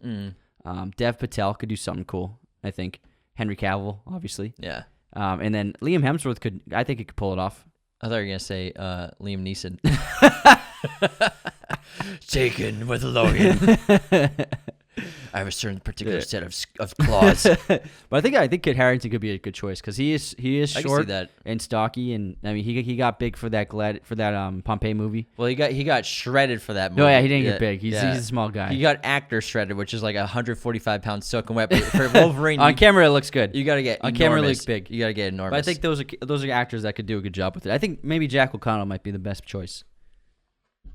Speaker 1: Dev Patel could do something cool, I think. Henry Cavill, obviously.
Speaker 2: Yeah.
Speaker 1: And then Liam Hemsworth could pull it off.
Speaker 2: I thought you were going to say Liam Neeson. Taken with Logan. I have a certain particular set of claws.
Speaker 1: But I think Kit Harington could be a good choice, because he is short and stocky, and I mean he got big for that Pompeii movie.
Speaker 2: Well, he got shredded for that movie.
Speaker 1: No, yeah, he didn't get big. He's a small guy.
Speaker 2: He got actor shredded, which is like 145-pound soaking wet. But for Wolverine,
Speaker 1: on camera it looks good.
Speaker 2: You got to get
Speaker 1: on camera it looks big.
Speaker 2: You got to get enormous.
Speaker 1: But I think those are actors that could do a good job with it. I think maybe Jack O'Connell might be the best choice.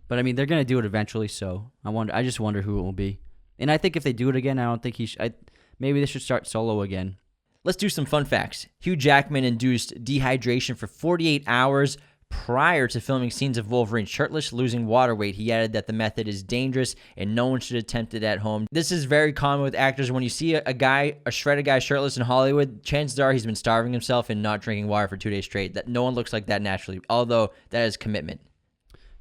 Speaker 1: But I mean, they're gonna do it eventually, so I just wonder who it will be. And I think if they do it again, I don't think maybe they should start Solo again.
Speaker 2: Let's do some fun facts. Hugh Jackman induced dehydration for 48 hours prior to filming scenes of Wolverine shirtless, losing water weight. He added that the method is dangerous and no one should attempt it at home. This is very common with actors. When you see a shredded guy shirtless in Hollywood, chances are he's been starving himself and not drinking water for 2 days straight. That no one looks like that naturally, although that is commitment.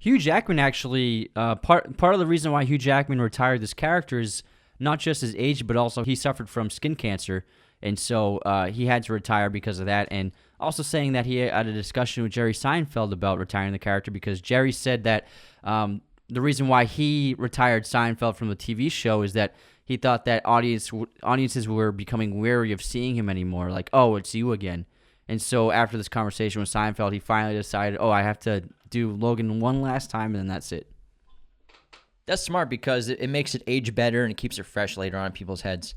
Speaker 1: Hugh Jackman actually, part of the reason why Hugh Jackman retired this character is not just his age, but also he suffered from skin cancer, and so he had to retire because of that. And also saying that he had a discussion with Jerry Seinfeld about retiring the character, because Jerry said that the reason why he retired Seinfeld from the TV show is that he thought that audiences were becoming wary of seeing him anymore, like, oh, it's you again. And so after this conversation with Seinfeld, he finally decided, I have to do Logan one last time, and then that's it.
Speaker 2: That's smart, because it makes it age better and it keeps it fresh later on in people's heads.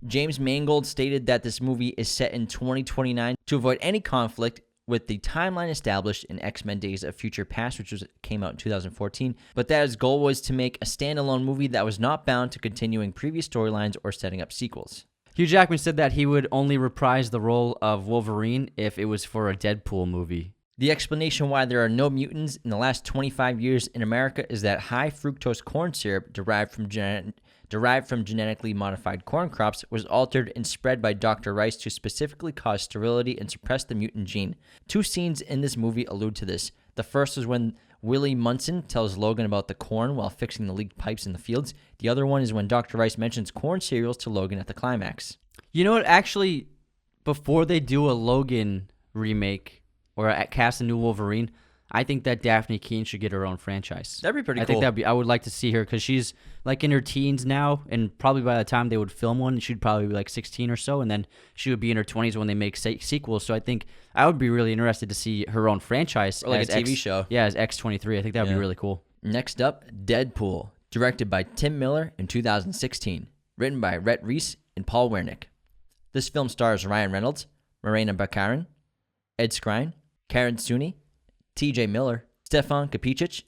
Speaker 2: James Mangold stated that this movie is set in 2029 to avoid any conflict with the timeline established in X-Men Days of Future Past, which came out in 2014. But that his goal was to make a standalone movie that was not bound to continuing previous storylines or setting up sequels.
Speaker 1: Hugh Jackman said that he would only reprise the role of Wolverine if it was for a Deadpool movie.
Speaker 2: The explanation why there are no mutants in the last 25 years in America is that high fructose corn syrup derived from genetically modified corn crops was altered and spread by Dr. Rice to specifically cause sterility and suppress the mutant gene. 2 scenes in this movie allude to this. The first was when Willie Munson tells Logan about the corn while fixing the leaked pipes in the fields. The other one is when Dr. Rice mentions corn cereals to Logan at the climax.
Speaker 1: You know what? Actually, before they do a Logan remake or cast a new Wolverine, I think that Daphne Keane should get her own franchise.
Speaker 2: That'd be pretty cool.
Speaker 1: I think I would like to see her because she's like in her teens now, and probably by the time they would film one, she'd probably be like 16 or so, and then she would be in her 20s when they make sequels. So I think I would be really interested to see her own franchise.
Speaker 2: Or like a TV show.
Speaker 1: Yeah, as X-23. I think that would be really cool.
Speaker 2: Next up, Deadpool, directed by Tim Miller in 2016, written by Rhett Reese and Paul Wernick. This film stars Ryan Reynolds, Morena Baccarin, Ed Skrein, Karen Suni, T.J. Miller, Stefan Kapicic,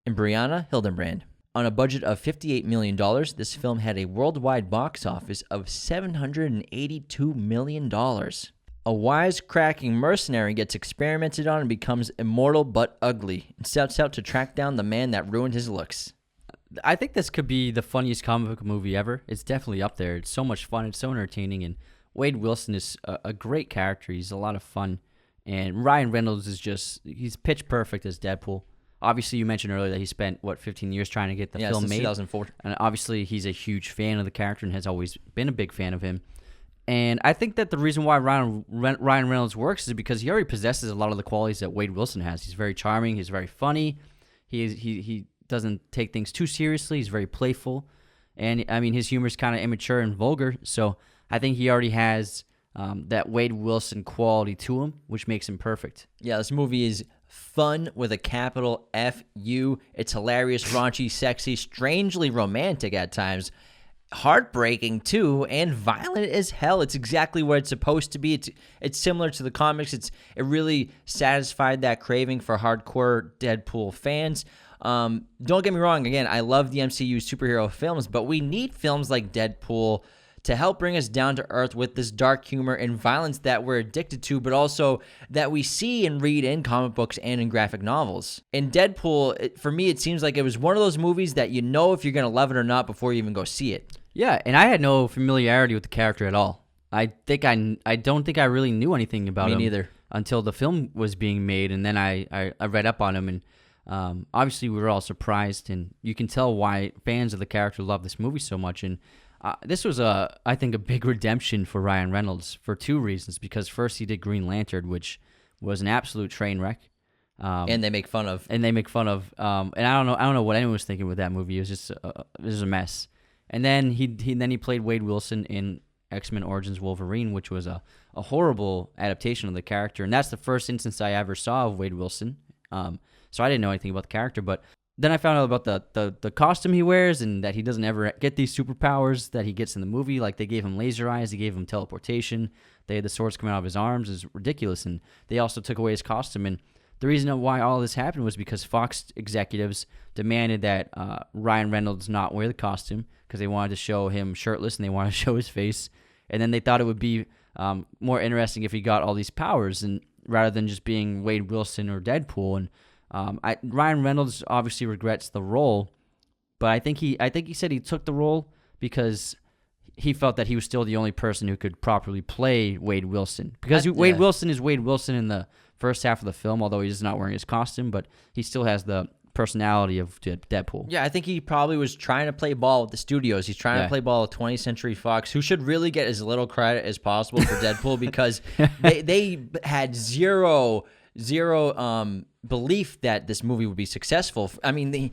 Speaker 2: and Brianna Hildenbrand. On a budget of $58 million, this film had a worldwide box office of $782 million. A wisecracking mercenary gets experimented on and becomes immortal but ugly, and sets out to track down the man that ruined his looks.
Speaker 1: I think this could be the funniest comic book movie ever. It's definitely up there. It's so much fun. It's so entertaining, and Wade Wilson is a great character. He's a lot of fun. And Ryan Reynolds he's pitch perfect as Deadpool. Obviously, you mentioned earlier that he spent, 15 years trying to get the film
Speaker 2: since
Speaker 1: made?
Speaker 2: 2004.
Speaker 1: And obviously, he's a huge fan of the character and has always been a big fan of him. And I think that the reason why Ryan Reynolds works is because he already possesses a lot of the qualities that Wade Wilson has. He's very charming. He's very funny. He doesn't take things too seriously. He's very playful. And, I mean, his humor is kind of immature and vulgar. So I think he already has that Wade Wilson quality to him, which makes him perfect.
Speaker 2: Yeah, this movie is fun with a capital F-U. It's hilarious, raunchy, sexy, strangely romantic at times, heartbreaking too, and violent as hell. It's exactly what it's supposed to be. It's similar to the comics. It really satisfied that craving for hardcore Deadpool fans. Don't get me wrong. Again, I love the MCU superhero films, but we need films like Deadpool to help bring us down to earth with this dark humor and violence that we're addicted to, but also that we see and read in comic books and in graphic novels. In Deadpool, for me, it seems like it was one of those movies that you know if you're going to love it or not before you even go see it.
Speaker 1: Yeah, and I had no familiarity with the character at all. I don't think I really knew anything about him.
Speaker 2: Me neither.
Speaker 1: Until the film was being made, and then I read up on him, and obviously we were all surprised, and you can tell why fans of the character love this movie so much. And this was, I think, a big redemption for Ryan Reynolds for two reasons. Because first, he did Green Lantern, which was an absolute train wreck.
Speaker 2: And they make fun of.
Speaker 1: And I don't know what anyone was thinking with that movie. It was just it was a mess. And then he played Wade Wilson in X-Men Origins Wolverine, which was a horrible adaptation of the character. And that's the first instance I ever saw of Wade Wilson. So I didn't know anything about the character, but then I found out about the costume he wears and that he doesn't ever get these superpowers that he gets in the movie. Like, they gave him laser eyes, they gave him teleportation, they had the swords coming out of his arms. It's ridiculous. And they also took away his costume. And the reason why all this happened was because Fox executives demanded that Ryan Reynolds not wear the costume because they wanted to show him shirtless and they wanted to show his face. And then they thought it would be more interesting if he got all these powers, and rather than just being Wade Wilson or Deadpool. And Ryan Reynolds obviously regrets the role, but I think he said he took the role because he felt that he was still the only person who could properly play Wade Wilson. Because Wade Wilson is Wade Wilson in the first half of the film, although he's not wearing his costume, but he still has the personality of Deadpool.
Speaker 2: Yeah, I think he probably was trying to play ball with the studios. He's trying to play ball with 20th Century Fox, who should really get as little credit as possible for Deadpool because they had zero belief that this movie would be successful. I mean,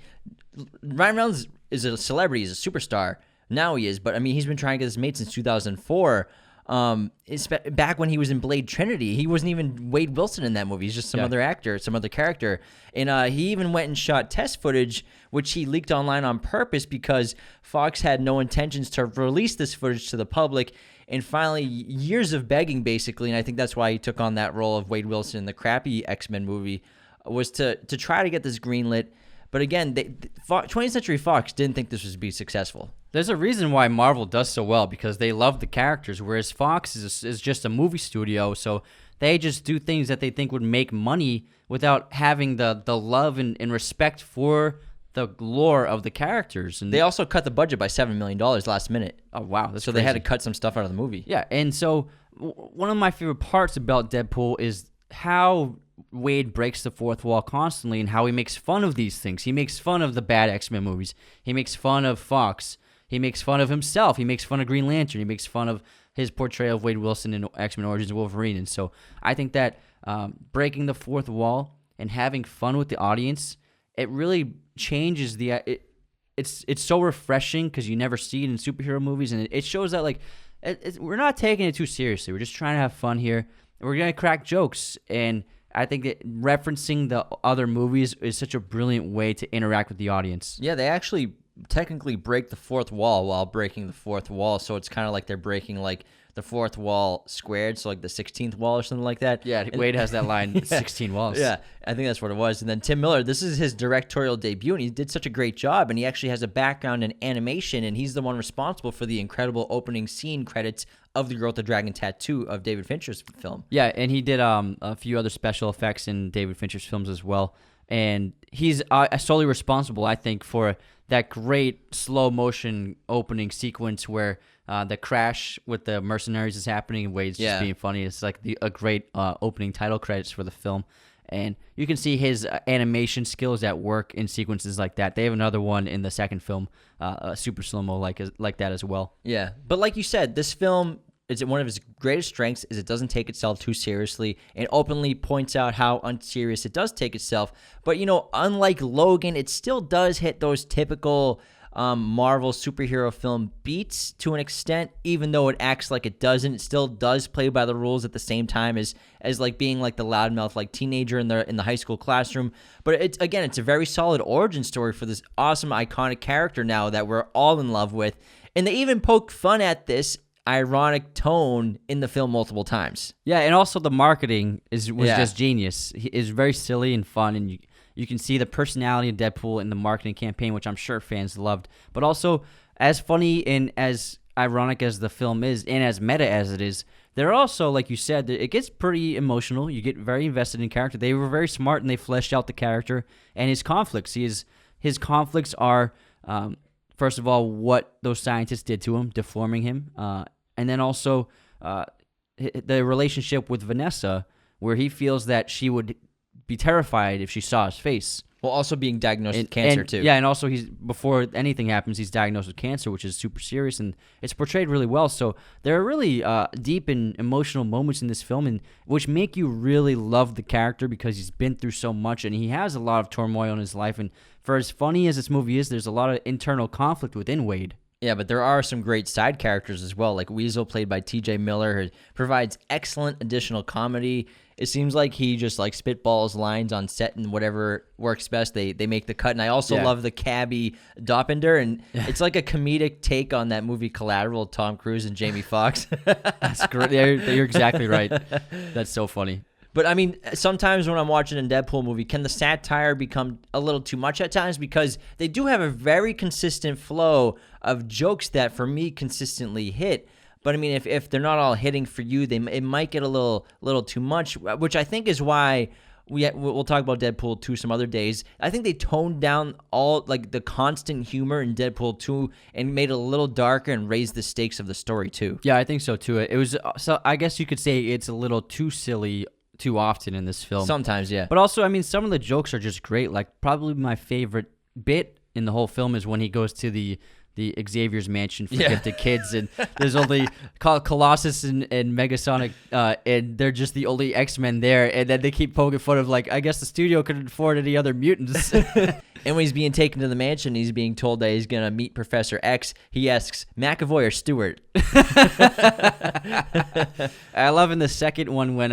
Speaker 2: Ryan Reynolds is a celebrity, he's a superstar. Now he is, but I mean, he's been trying to get this made since 2004. Back when he was in Blade Trinity, he wasn't even Wade Wilson in that movie. He's just some other actor, some other character. And he even went and shot test footage, which he leaked online on purpose because Fox had no intentions to release this footage to the public. And finally, years of begging, basically, and I think that's why he took on that role of Wade Wilson in the crappy X-Men movie, was to try to get this greenlit. But again, 20th Century Fox didn't think this would be successful.
Speaker 1: There's a reason why Marvel does so well, because they love the characters, whereas Fox is just a movie studio, so they just do things that they think would make money without having the love and respect for the lore of the characters. And
Speaker 2: they also cut the budget by $7 million last minute.
Speaker 1: Oh, wow. That's
Speaker 2: so
Speaker 1: crazy.
Speaker 2: They had to cut some stuff out of the movie.
Speaker 1: Yeah, and so one of my favorite parts about Deadpool is how Wade breaks the fourth wall constantly and how he makes fun of these things. He makes fun of the bad X-Men movies. He makes fun of Fox. He makes fun of himself. He makes fun of Green Lantern. He makes fun of his portrayal of Wade Wilson in X-Men Origins Wolverine. And so I think that breaking the fourth wall and having fun with the audience, it really changes it's so refreshing because you never see it in superhero movies, and it shows that like we're not taking it too seriously. We're just trying to have fun here. We're gonna crack jokes, and I think that referencing the other movies is such a brilliant way to interact with the audience.
Speaker 2: Yeah, they actually technically break the fourth wall while breaking the fourth wall, so it's kind of like they're breaking like the fourth wall squared, so like the 16th wall or something like that.
Speaker 1: Yeah, Wade has that line, 16 walls.
Speaker 2: Yeah, I think that's what it was. And then Tim Miller, this is his directorial debut, and he did such a great job, and he actually has a background in animation, and he's the one responsible for the incredible opening scene credits of The Girl with the Dragon Tattoo of David Fincher's film.
Speaker 1: Yeah, and he did a few other special effects in David Fincher's films as well. And he's solely responsible, I think, for that great slow motion opening sequence where the crash with the mercenaries is happening and Wade's just being funny. It's like a great opening title credits for the film. And you can see his animation skills at work in sequences like that. They have another one in the second film, super slow-mo like that as well.
Speaker 2: Yeah, but like you said, this film, one of his greatest strengths is it doesn't take itself too seriously and openly points out how unserious it does take itself. But, unlike Logan, it still does hit those typical Marvel superhero film beats to an extent, even though it acts like it doesn't. It still does play by the rules at the same time as like being like the loudmouth like teenager in the high school classroom. But it's a very solid origin story for this awesome iconic character now that we're all in love with. And they even poke fun at this ironic tone in the film multiple times.
Speaker 1: Yeah, and also the marketing was just genius. It's very silly and fun, and you can see the personality of Deadpool in the marketing campaign, which I'm sure fans loved. But also, as funny and as ironic as the film is, and as meta as it is, they're also, like you said, it gets pretty emotional. You get very invested in character. They were very smart, and they fleshed out the character and his conflicts. His conflicts are, first of all, what those scientists did to him, deforming him, and then also the relationship with Vanessa, where he feels that she would be terrified if she saw his face.
Speaker 2: Well, also being diagnosed with cancer, too.
Speaker 1: Yeah, and also before anything happens, he's diagnosed with cancer, which is super serious, and it's portrayed really well. So there are really deep and emotional moments in this film, and which make you really love the character because he's been through so much, and he has a lot of turmoil in his life. And for as funny as this movie is, there's a lot of internal conflict within Wade.
Speaker 2: Yeah, but there are some great side characters as well, like Weasel, played by T.J. Miller, who provides excellent additional comedy. It seems like he just like spitballs lines on set, and whatever works best, they make the cut. And I also love the cabbie Dopinder, and it's like a comedic take on that movie Collateral, Tom Cruise and Jamie Foxx.
Speaker 1: That's great. You're exactly right. That's so funny.
Speaker 2: But I mean, sometimes when I'm watching a Deadpool movie, can the satire become a little too much at times? Because they do have a very consistent flow of jokes that, for me, consistently hit. But I mean, if they're not all hitting for you, it might get a little too much, which I think is why we'll talk about Deadpool 2 some other days. I think they toned down all like the constant humor in Deadpool 2 and made it a little darker and raised the stakes of the story too.
Speaker 1: Yeah, I think so too. It was so I guess you could say it's a little too silly too often in this film.
Speaker 2: Sometimes, yeah.
Speaker 1: But also, I mean, some of the jokes are just great. Like probably my favorite bit in the whole film is when he goes to the Xavier's mansion for gifted kids, and there's only Colossus and Megasonic, and they're just the only X-Men there, and then they keep poking fun of like, I guess the studio couldn't afford any other mutants.
Speaker 2: And when he's being taken to the mansion, he's being told that he's gonna meet Professor X. He asks McAvoy or Stewart.
Speaker 1: I love in the second one when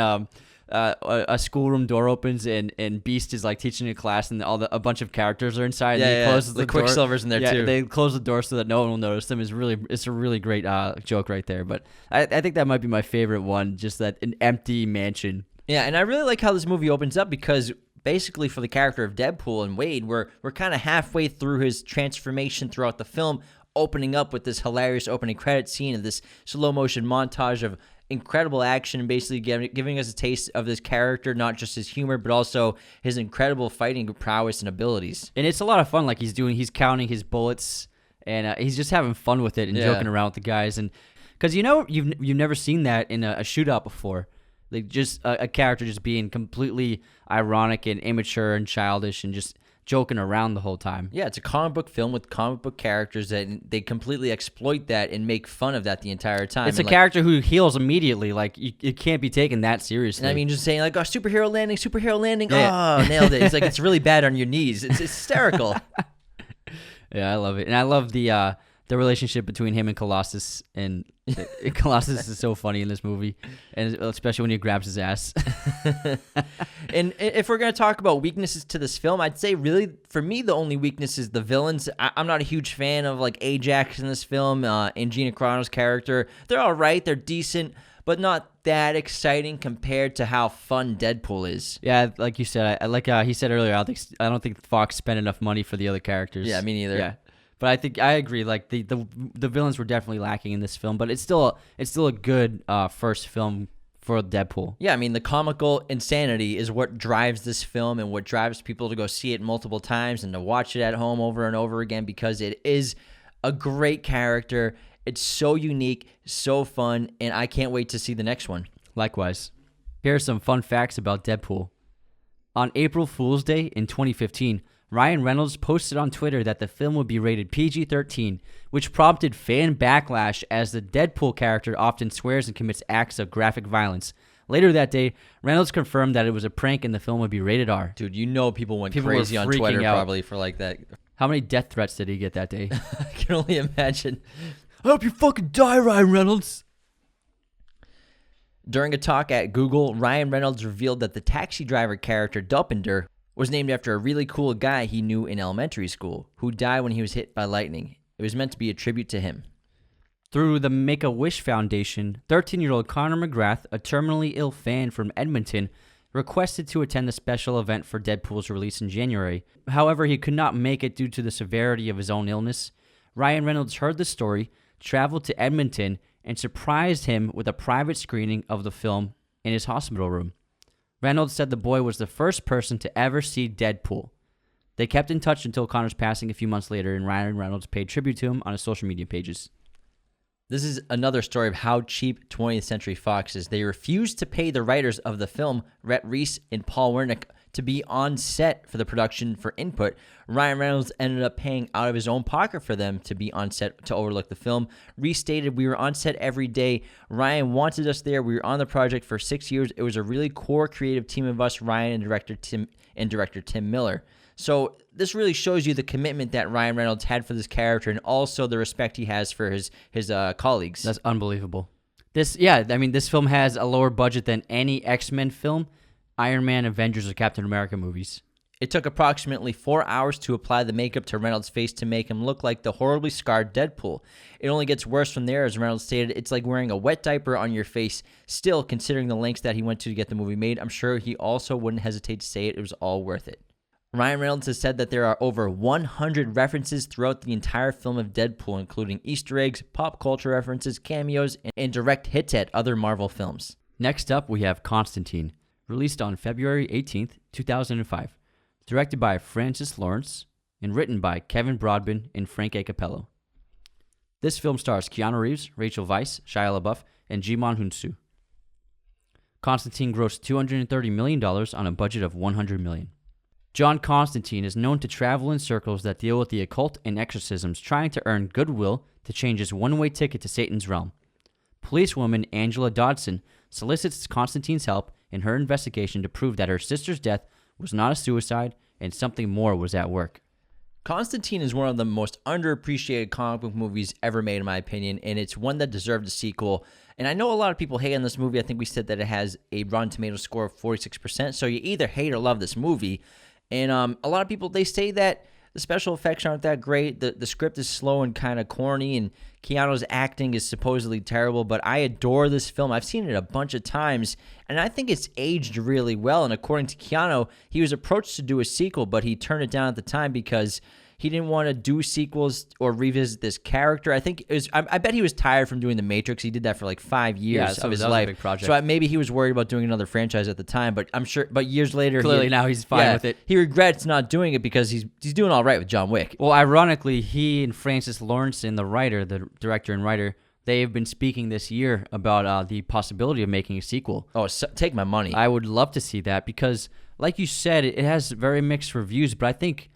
Speaker 1: a schoolroom door opens and Beast is like teaching a class and a bunch of characters are inside.
Speaker 2: Yeah,
Speaker 1: and he closes the door.
Speaker 2: Quicksilver's in there too.
Speaker 1: They close the door so that no one will notice them. It's a really great joke right there. But I think that might be my favorite one. Just that an empty mansion.
Speaker 2: Yeah, and I really like how this movie opens up because basically for the character of Deadpool and Wade, we're kind of halfway through his transformation throughout the film, opening up with this hilarious opening credit scene of this slow motion montage of incredible action, and basically giving us a taste of this character, not just his humor, but also his incredible fighting prowess and abilities.
Speaker 1: And it's a lot of fun. Like he's counting his bullets, and he's just having fun with it and joking around with the guys. And because you've never seen that in a shootout before. Like just a character just being completely ironic and immature and childish and just joking around the whole time.
Speaker 2: Yeah, it's a comic book film with comic book characters that they completely exploit that and make fun of that the entire time.
Speaker 1: It's
Speaker 2: and
Speaker 1: a character who heals immediately. Like it can't be taken that seriously.
Speaker 2: And I mean, just saying like, "Oh, superhero landing."
Speaker 1: Yeah.
Speaker 2: Oh, nailed it. It's like it's really bad on your knees. It's hysterical.
Speaker 1: Yeah, I love it, and I love the relationship between him and Colossus. And Colossus is so funny in this movie, and especially when he grabs his ass.
Speaker 2: And if we're gonna talk about weaknesses to this film, I'd say really for me the only weakness is the villains. I'm not a huge fan of like Ajax in this film and Gina Carano's character. They're all right, they're decent, but not that exciting compared to how fun Deadpool is.
Speaker 1: Yeah, like you said, like he said earlier, I don't think Fox spent enough money for the other characters.
Speaker 2: Yeah, me neither.
Speaker 1: Yeah, but I agree. Like the villains were definitely lacking in this film, but it's still a good first film for Deadpool.
Speaker 2: Yeah, I mean the comical insanity is what drives this film and what drives people to go see it multiple times and to watch it at home over and over again because it is a great character. It's so unique, so fun, and I can't wait to see the next one.
Speaker 1: Likewise. Here are some fun facts about Deadpool. On April Fool's Day in 2015, Ryan Reynolds posted on Twitter that the film would be rated PG-13, which prompted fan backlash as the Deadpool character often swears and commits acts of graphic violence. Later that day, Reynolds confirmed that it was a prank and the film would be rated R.
Speaker 2: Dude, you know people went
Speaker 1: People
Speaker 2: crazy
Speaker 1: were
Speaker 2: on
Speaker 1: freaking
Speaker 2: Twitter
Speaker 1: out.
Speaker 2: probably for like that.
Speaker 1: How many death threats did he get that day?
Speaker 2: I can only imagine.
Speaker 1: I hope you fucking die, Ryan Reynolds.
Speaker 2: During a talk at Google, Ryan Reynolds revealed that the taxi driver character Dopinder was named after a really cool guy he knew in elementary school who died when he was hit by lightning. It was meant to be a tribute to him.
Speaker 1: Through the Make-A-Wish Foundation, 13-year-old Connor McGrath, a terminally ill fan from Edmonton, requested to attend the special event for Deadpool's release in January. However, he could not make it due to the severity of his own illness. Ryan Reynolds heard the story, traveled to Edmonton, and surprised him with a private screening of the film in his hospital room. Reynolds said the boy was the first person to ever see Deadpool. They kept in touch until Connor's passing a few months later, and Ryan Reynolds paid tribute to him on his social media pages.
Speaker 2: This is another story of how cheap 20th Century Fox is. They refused to pay the writers of the film, Rhett Reese and Paul Wernick, to be on set for the production for input. Ryan Reynolds ended up paying out of his own pocket for them to be on set to overlook the film. Reese stated, "We were on set every day. Ryan wanted us there. We were on the project for 6 years. It was a really core creative team of us, Ryan and director Tim Miller." So this really shows you the commitment that Ryan Reynolds had for this character and also the respect he has for his colleagues.
Speaker 1: That's unbelievable. This film has a lower budget than any X-Men film, Iron Man, Avengers, or Captain America movies.
Speaker 2: It took approximately 4 hours to apply the makeup to Reynolds' face to make him look like the horribly scarred Deadpool. It only gets worse from there, as Reynolds stated. It's like wearing a wet diaper on your face. Still, considering the lengths that he went to get the movie made, I'm sure he also wouldn't hesitate to say it was all worth it. Ryan Reynolds has said that there are over 100 references throughout the entire film of Deadpool, including Easter eggs, pop culture references, cameos, and direct hits at other Marvel films.
Speaker 1: Next up, we have Constantine, released on February 18th, 2005, directed by Francis Lawrence and written by Kevin Broadbent and Frank A. Capello. This film stars Keanu Reeves, Rachel Weisz, Shia LaBeouf, and Jimon Hunsu. Constantine grossed $230 million on a budget of $100 million. John Constantine is known to travel in circles that deal with the occult and exorcisms, trying to earn goodwill to change his one-way ticket to Satan's realm. Policewoman Angela Dodson solicits Constantine's help in her investigation to prove that her sister's death was not a suicide and something more was at work.
Speaker 2: Constantine is one of the most underappreciated comic book movies ever made, in my opinion, and it's one that deserved a sequel. And I know a lot of people hate on this movie. I think we said that it has a Rotten Tomatoes score of 46%, so you either hate or love this movie. And a lot of people, they say that the special effects aren't that great, the script is slow and kind of corny, and Keanu's acting is supposedly terrible, but I adore this film. I've seen it a bunch of times, and I think it's aged really well. And according to Keanu, he was approached to do a sequel, but he turned it down at the time because he didn't want to do sequels or revisit this character. I think it was. I bet he was tired from doing The Matrix. He did that for like 5 years of his life.
Speaker 1: A big project.
Speaker 2: So maybe he was worried about doing another franchise at the time. But I'm sure. But years later,
Speaker 1: Clearly now he's fine with it.
Speaker 2: He regrets not doing it because he's doing all right with John Wick.
Speaker 1: Well, ironically, he and Francis Lawrence, the director and writer, they have been speaking this year about the possibility of making a sequel.
Speaker 2: Oh, so, take my money.
Speaker 1: I would love to see that because, like you said, it has very mixed reviews, but I think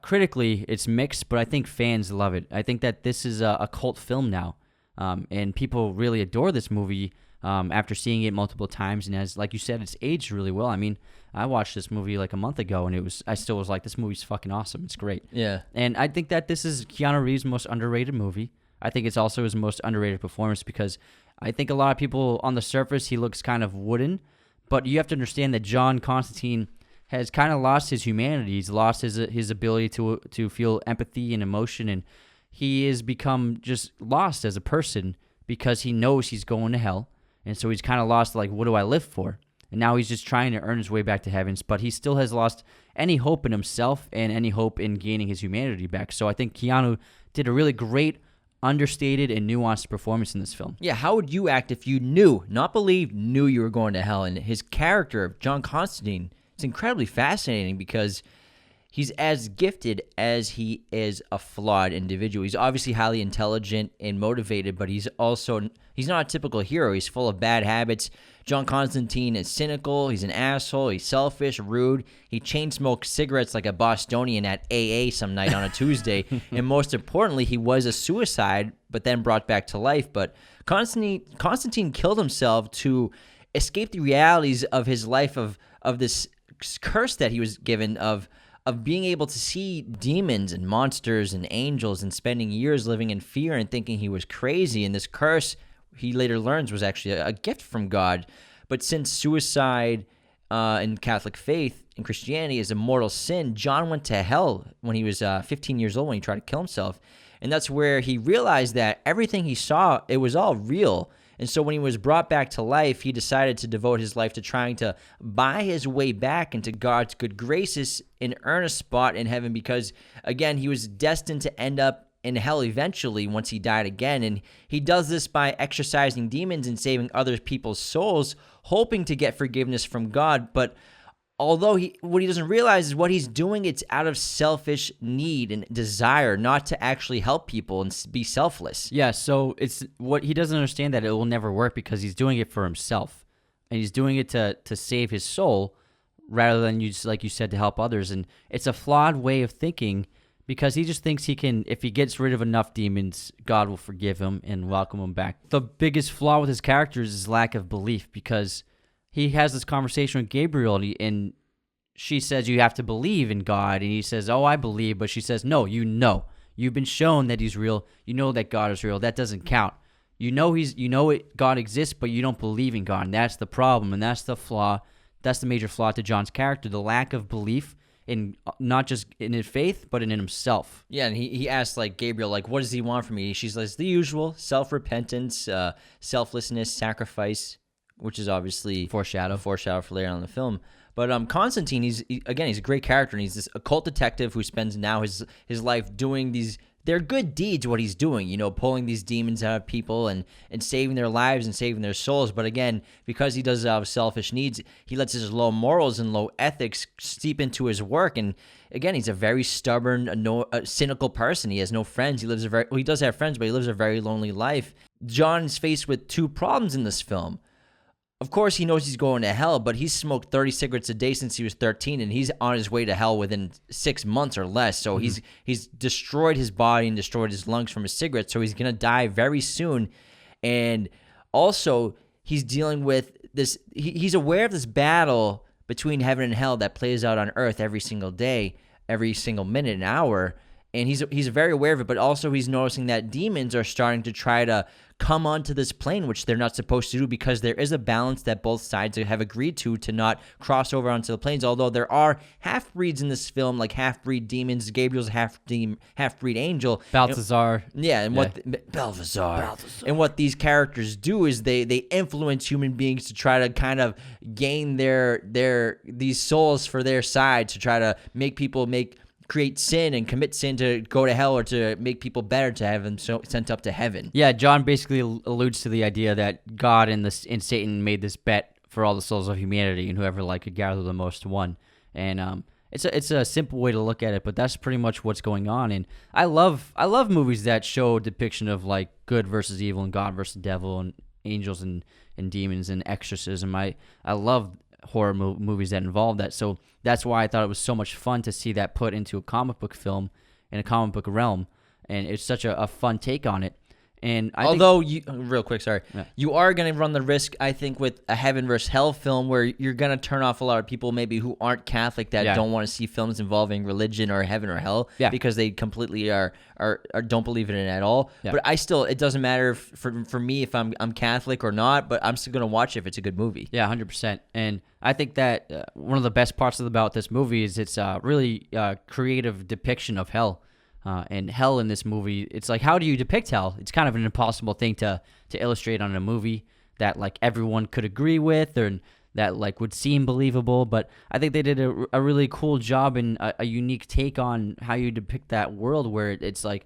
Speaker 1: critically it's mixed, but I think fans love it. I think that this is a cult film now, and people really adore this movie after seeing it multiple times. And as, like you said, it's aged really well. I mean, I watched this movie like a month ago, and I still was like, this movie's fucking awesome. It's great.
Speaker 2: Yeah.
Speaker 1: And I think that this is Keanu Reeves' most underrated movie. I think it's also his most underrated performance because I think a lot of people on the surface, he looks kind of wooden, but you have to understand that John Constantine has kind of lost his humanity. He's lost his ability to feel empathy and emotion, and he has become just lost as a person because he knows he's going to hell, and so he's kind of lost, like, what do I live for? And now he's just trying to earn his way back to heavens, but he still has lost any hope in himself and any hope in gaining his humanity back. So I think Keanu did a really great, understated, and nuanced performance in this film.
Speaker 2: Yeah, how would you act if you knew, not believed, knew you were going to hell? And his character, John Constantine, it's incredibly fascinating because he's as gifted as he is a flawed individual. He's obviously highly intelligent and motivated, but he's not a typical hero. He's full of bad habits. John Constantine is cynical. He's an asshole. He's selfish, rude. He chain smokes cigarettes like a Bostonian at AA some night on a Tuesday. And most importantly, he was a suicide, but then brought back to life. But Constantine killed himself to escape the realities of his life of this curse that he was given of being able to see demons and monsters and angels and spending years living in fear and thinking he was crazy. And this curse, he later learns, was actually a gift from God. But since suicide in Catholic faith and Christianity is a mortal sin, John went to hell when he was 15 years old when he tried to kill himself. And that's where he realized that everything he saw, it was all real. And so when he was brought back to life, he decided to devote his life to trying to buy his way back into God's good graces and earn a spot in heaven because, again, he was destined to end up in hell eventually once he died again. And he does this by exorcising demons and saving other people's souls, hoping to get forgiveness from God. But although what he doesn't realize is what he's doing, it's out of selfish need and desire, not to actually help people and be selfless.
Speaker 1: Yeah, so it's what he doesn't understand, that it will never work because he's doing it for himself. And he's doing it to save his soul rather than, like you said, to help others. And it's a flawed way of thinking because he just thinks he can, if he gets rid of enough demons, God will forgive him and welcome him back. The biggest flaw with his character is his lack of belief because he has this conversation with Gabriel, and she says, you have to believe in God. And he says, oh, I believe. But she says, no, you know. You've been shown that he's real. You know that God is real. That doesn't count. God exists, but you don't believe in God. And that's the problem. And that's the flaw. That's the major flaw to John's character, the lack of belief in not just in his faith, but in himself.
Speaker 2: Yeah, and he asked, like, Gabriel, like, what does he want from me? She's like, the usual, self-repentance, selflessness, sacrifice, which is obviously
Speaker 1: Foreshadow
Speaker 2: for later on in the film. But Constantine, he's a great character, and he's this occult detective who spends now his life doing they're good deeds, what he's doing, pulling these demons out of people and saving their lives and saving their souls. But again, because he does it out of selfish needs, he lets his low morals and low ethics seep into his work. And again, he's a very stubborn, cynical person. He has no friends. He does have friends, but he lives a very lonely life. John is faced with two problems in this film. Of course, he knows he's going to hell, but he's smoked 30 cigarettes a day since he was 13, and he's on his way to hell within 6 months or less. So he's destroyed his body and destroyed his lungs from his cigarettes, so he's going to die very soon. And also, he's dealing with this. He's aware of this battle between heaven and hell that plays out on earth every single day, every single minute and hour. And he's very aware of it, but also he's noticing that demons are starting to try to come onto this plane, which they're not supposed to do because there is a balance that both sides have agreed to not cross over onto the planes. Although there are half-breeds in this film, like half-breed demons. Gabriel's half-breed angel.
Speaker 1: Balthazar.
Speaker 2: Balthazar. And what these characters do is they influence human beings to try to kind of gain these souls for their side, to try to make people create sin and commit sin to go to hell, or to make people better to have them sent up to heaven.
Speaker 1: Yeah, John basically alludes to the idea that God and Satan made this bet for all the souls of humanity, and whoever could gather the most won. And it's a simple way to look at it, but that's pretty much what's going on. And I love movies that show a depiction of like good versus evil and God versus devil and angels and demons and exorcism. I love horror movies that involve that. So that's why I thought it was so much fun to see that put into a comic book film in a comic book realm, and it's such a fun take on it. And
Speaker 2: although you, real quick, sorry,
Speaker 1: Yeah.
Speaker 2: you are going to run the risk, I think, with a heaven versus hell film where you're going to turn off a lot of people maybe who aren't Catholic that don't want to see films involving religion or heaven or hell because they completely are don't believe in it at all.
Speaker 1: Yeah.
Speaker 2: But it doesn't matter for me if I'm Catholic or not, but I'm still going to watch it if it's a good movie.
Speaker 1: Yeah, 100%. And I think that one of the best parts about this movie is it's really creative depiction of hell. And hell in this movie, it's like, how do you depict hell? It's kind of an impossible thing to illustrate on a movie that like everyone could agree with or that like would seem believable. But I think they did a really cool job and a unique take on how you depict that world where it's like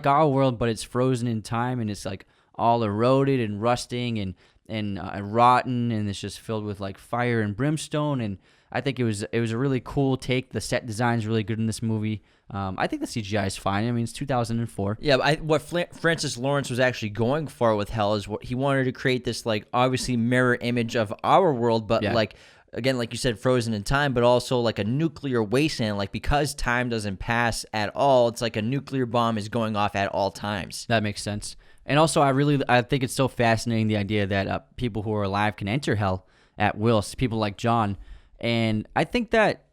Speaker 1: our world, but it's frozen in time and it's like all eroded and rusting and rotten, and it's just filled with like fire and brimstone. And I think it was a really cool take. The set design is really good in this movie. I think the CGI is fine. I mean, it's 2004.
Speaker 2: Yeah, but what Francis Lawrence was actually going for with Hell is what he wanted to create this, like, obviously mirror image of our world, but like, again, like you said, frozen in time, but also like a nuclear wasteland. Like, because time doesn't pass at all, it's like a nuclear bomb is going off at all times.
Speaker 1: That makes sense. And also, I think it's so fascinating, the idea that people who are alive can enter hell at will, people like John. And I think that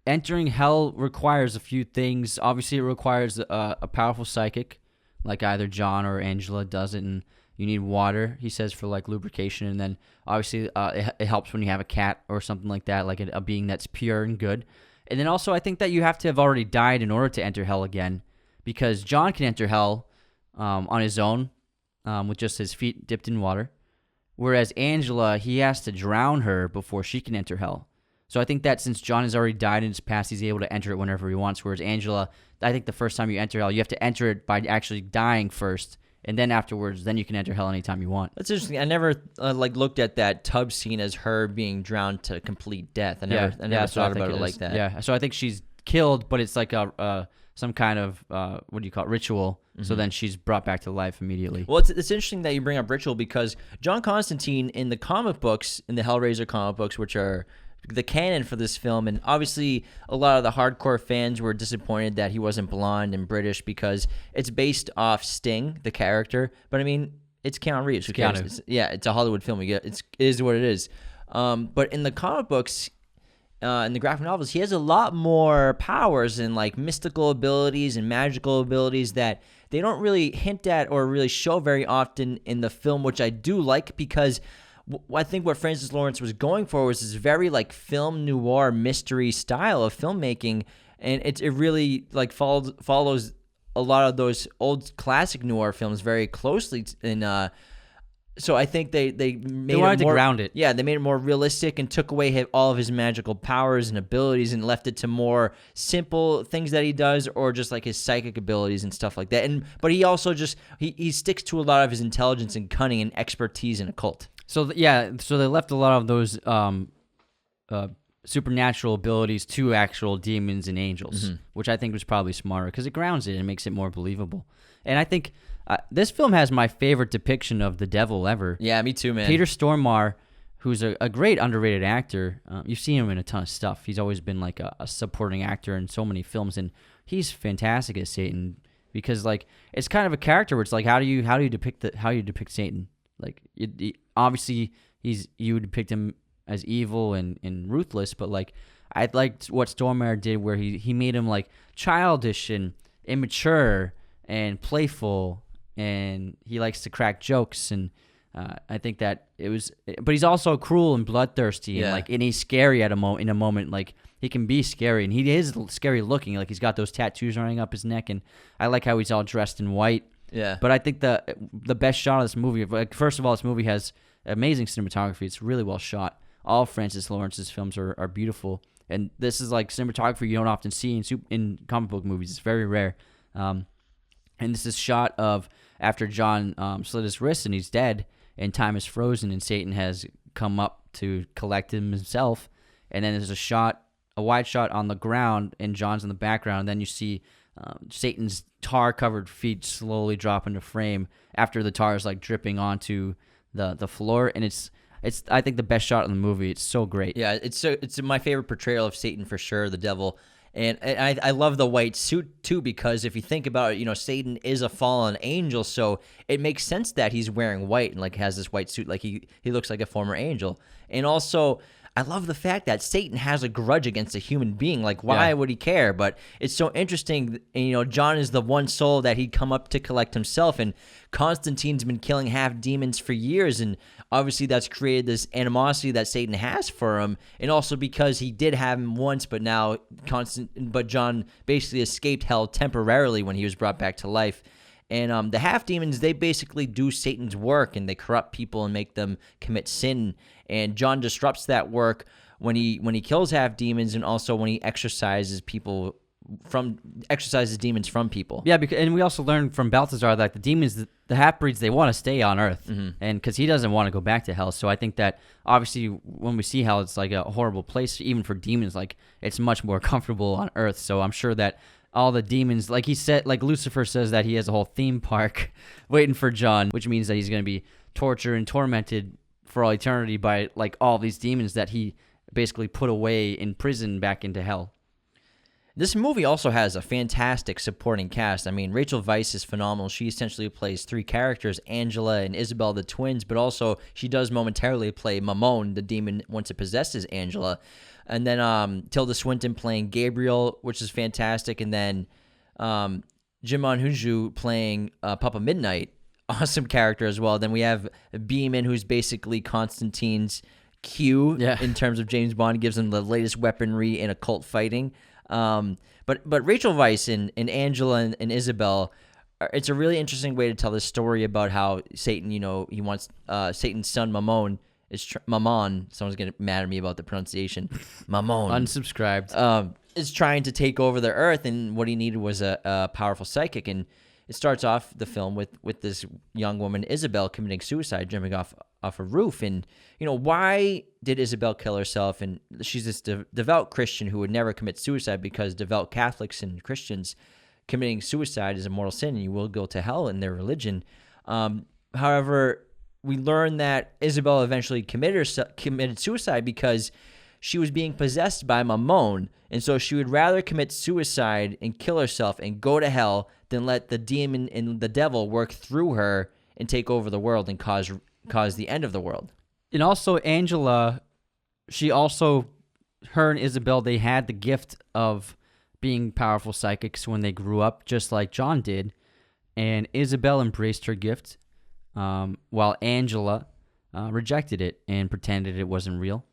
Speaker 1: entering hell requires a few things. Obviously, it requires a powerful psychic, like either John or Angela does it, and you need water, he says, for like lubrication. And then obviously it helps when you have a cat or something like that, like a being that's pure and good. And then also I think that you have to have already died in order to enter hell again, because John can enter hell on his own with just his feet dipped in water, whereas Angela, he has to drown her before she can enter hell. So I think that since John has already died in his past, he's able to enter it whenever he wants. Whereas Angela, I think the first time you enter hell, you have to enter it by actually dying first, and then afterwards, then you can enter hell anytime you want.
Speaker 2: That's interesting. I never looked at that tub scene as her being drowned to complete death. I never thought about it like that.
Speaker 1: Yeah, so I think she's killed, but it's like some kind of what do you call it, ritual. Mm-hmm. So then she's brought back to life immediately.
Speaker 2: Well, it's interesting that you bring up ritual, because John Constantine in the comic books, in the Hellraiser comic books, which are the canon for this film, and obviously a lot of the hardcore fans were disappointed that he wasn't blonde and British because it's based off Sting, the character. But I mean, it's Keanu Reeves. It's a Hollywood film. It is what it is. But in the comic books, in the graphic novels, he has a lot more powers and like mystical abilities and magical abilities that they don't really hint at or really show very often in the film, which I do like, because I think what Francis Lawrence was going for was this very like film noir mystery style of filmmaking, and it really like follows a lot of those old classic noir films very closely. And so I think they
Speaker 1: wanted to ground it.
Speaker 2: Yeah, they made it more realistic and took away all of his magical powers and abilities and left it to more simple things that he does, or just like his psychic abilities and stuff like that. But he also just he sticks to a lot of his intelligence and cunning and expertise in occult.
Speaker 1: So they left a lot of those supernatural abilities to actual demons and angels, which I think was probably smarter because it grounds it and makes it more believable. And I think this film has my favorite depiction of the devil ever.
Speaker 2: Yeah, me too, man.
Speaker 1: Peter Stormare, who's a great underrated actor. You've seen him in a ton of stuff. He's always been like a supporting actor in so many films, and he's fantastic as Satan, because like it's kind of a character where it's like how do you depict Satan? Like obviously you would depict him as evil and ruthless, but like I liked what Stormare did where he made him like childish and immature and playful, and he likes to crack jokes, and I think that but he's also cruel and bloodthirsty, and he's scary in a moment. Like he can be scary, and he is scary looking. Like he's got those tattoos running up his neck, and I like how he's all dressed in white.
Speaker 2: Yeah.
Speaker 1: But I think the best shot of this movie, like first of all, this movie has amazing cinematography. It's really well shot. All Francis Lawrence's films are beautiful, and this is like cinematography you don't often see in comic book movies. It's very rare. And this is shot of after John slit his wrist and he's dead, and time is frozen, and Satan has come up to collect him himself. And then there's a shot a wide shot on the ground, and John's in the background. And then you see Satan's tar-covered feet slowly drop into frame after the tar is like dripping onto the floor, and it's I think the best shot in the movie. It's so great.
Speaker 2: Yeah, it's my favorite portrayal of Satan for sure, the devil. And I love the white suit too, because if you think about it, Satan is a fallen angel, so it makes sense that he's wearing white and like has this white suit, like he looks like a former angel. And also, I love the fact that Satan has a grudge against a human being. Like, why would he care? But it's so interesting. And, John is the one soul that he'd come up to collect himself. And Constantine's been killing half demons for years. And obviously that's created this animosity that Satan has for him. And also because he did have him once, but John basically escaped hell temporarily when he was brought back to life. And the half demons, they basically do Satan's work, and they corrupt people and make them commit sin. And John disrupts that work when he kills half demons, and also when he exorcises demons from people.
Speaker 1: Yeah, and we also learned from Balthazar that the demons, the half breeds, they want to stay on Earth, and because he doesn't want to go back to hell. So I think that obviously when we see hell, it's like a horrible place, even for demons. Like it's much more comfortable on Earth. So I'm sure that all the demons, like he said, like Lucifer says that he has a whole theme park waiting for John, which means that he's going to be tortured and tormented for all eternity by like all these demons that he basically put away in prison back into hell.
Speaker 2: This movie also has a fantastic supporting cast. I mean, Rachel Weisz is phenomenal. She essentially plays three characters, Angela and Isabel, the twins, but also she does momentarily play Mammon, the demon once it possesses Angela. And then Tilda Swinton playing Gabriel, which is fantastic. And then Jimon Hunju playing Papa Midnight. Awesome character as well. Then we have Beeman, who's basically Constantine's Q in terms of James Bond, gives him the latest weaponry in occult fighting. But Rachel Weisz and Angela and Isabel, it's a really interesting way to tell this story about how Satan, he wants Satan's son Mammon. Mammon. Someone's getting mad at me about the pronunciation. Mammon.
Speaker 1: Unsubscribed.
Speaker 2: Is trying to take over the earth, and what he needed was a powerful psychic. And it starts off the film with this young woman, Isabel, committing suicide, jumping off a roof. And, why did Isabel kill herself? And she's this devout Christian who would never commit suicide, because devout Catholics and Christians committing suicide is a mortal sin, and you will go to hell in their religion. However, we learn that Isabel eventually committed suicide because she was being possessed by Mammon, and so she would rather commit suicide and kill herself and go to hell than let the demon and the devil work through her and take over the world and cause the end of the world.
Speaker 1: And also Angela, her and Isabel, they had the gift of being powerful psychics when they grew up, just like John did, and Isabel embraced her gift, while Angela rejected it and pretended it wasn't real.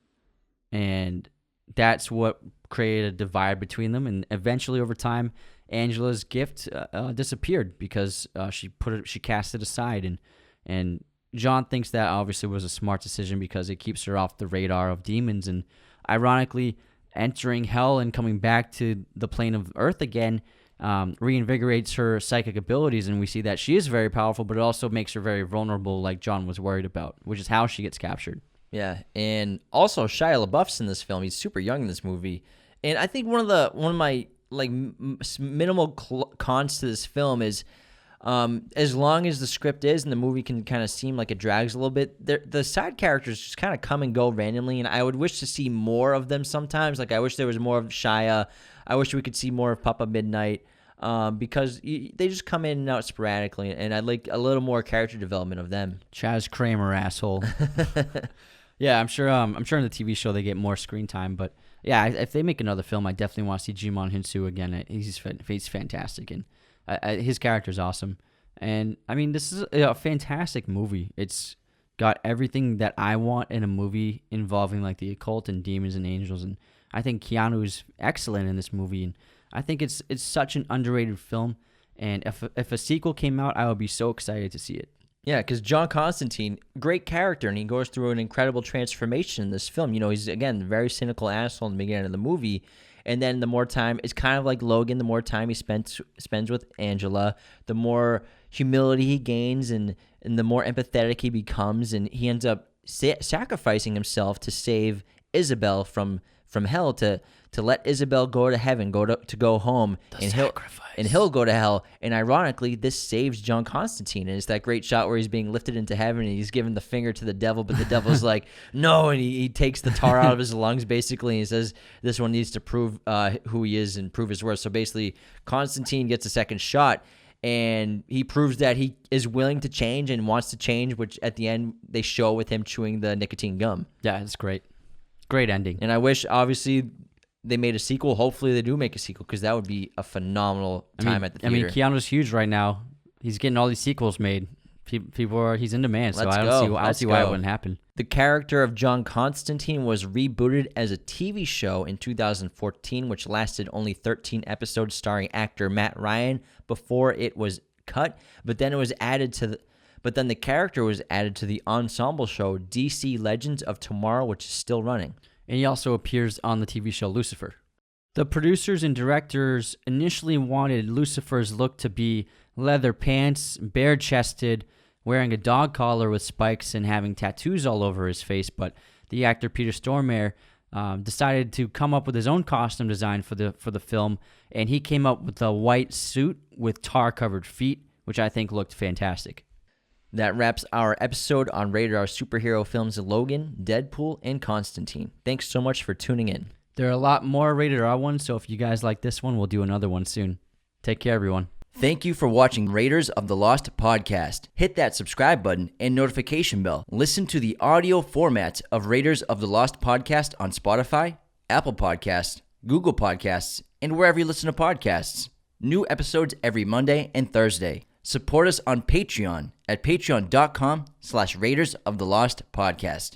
Speaker 1: And that's what created a divide between them. And eventually, over time, Angela's gift disappeared because she cast it aside. And John thinks that obviously was a smart decision because it keeps her off the radar of demons. And ironically, entering hell and coming back to the plane of Earth again reinvigorates her psychic abilities, and we see that she is very powerful, but it also makes her very vulnerable, like John was worried about, which is how she gets captured.
Speaker 2: Yeah, and also Shia LaBeouf's in this film. He's super young in this movie, and I think one of my like minimal cons to this film is, as long as the script is and the movie can kind of seem like it drags a little bit, the side characters just kind of come and go randomly, and I would wish to see more of them sometimes. Like I wish there was more of Shia. I wish we could see more of Papa Midnight, because they just come in and out sporadically, and I'd like a little more character development of them.
Speaker 1: Chaz Kramer, asshole. Yeah, I'm sure in the TV show they get more screen time, but yeah, if they make another film, I definitely want to see Jimon Hinsu again. He's fantastic, and his character's awesome. And I mean, this is a fantastic movie. It's got everything that I want in a movie involving like the occult and demons and angels, and I think Keanu's excellent in this movie, and I think it's such an underrated film. And if a sequel came out, I would be so excited to see it.
Speaker 2: Yeah, because John Constantine, great character, and he goes through an incredible transformation in this film. He's, again, a very cynical asshole in the beginning of the movie, and then the more time, it's kind of like Logan, the more time he spends with Angela, the more humility he gains, and the more empathetic he becomes, and he ends up sacrificing himself to save Isabel from from hell to let Isabel go to heaven, go home, and he'll go to hell. And ironically, this saves John Constantine. And it's that great shot where he's being lifted into heaven and he's giving the finger to the devil, but the devil's like, no, and he takes the tar out of his lungs basically, and he says this one needs to prove who he is and prove his worth. So basically, Constantine gets a second shot, and he proves that he is willing to change and wants to change, which at the end they show with him chewing the nicotine gum.
Speaker 1: Yeah, it's great. Great ending.
Speaker 2: And I wish, obviously, they made a sequel. Hopefully they do make a sequel, because that would be a phenomenal time at the theater.
Speaker 1: Keanu's huge right now. He's getting all these sequels made. He's in demand, so I don't see why it wouldn't happen.
Speaker 2: The character of John Constantine was rebooted as a TV show in 2014, which lasted only 13 episodes, starring actor Matt Ryan before it was cut. But then the character was added to the ensemble show DC Legends of Tomorrow, which is still running.
Speaker 1: And he also appears on the TV show Lucifer. The producers and directors initially wanted Lucifer's look to be leather pants, bare-chested, wearing a dog collar with spikes and having tattoos all over his face, but the actor Peter Stormare decided to come up with his own costume design for the film, and he came up with a white suit with tar-covered feet, which I think looked fantastic.
Speaker 2: That wraps our episode on Rated R superhero films Logan, Deadpool, and Constantine. Thanks so much for tuning in.
Speaker 1: There are a lot more Rated R ones, so if you guys like this one, we'll do another one soon. Take care, everyone.
Speaker 2: Thank you for watching Raiders of the Lost podcast. Hit that subscribe button and notification bell. Listen to the audio format of Raiders of the Lost podcast on Spotify, Apple Podcasts, Google Podcasts, and wherever you listen to podcasts. New episodes every Monday and Thursday. Support us on Patreon at patreon.com/Raiders of the Lost podcast.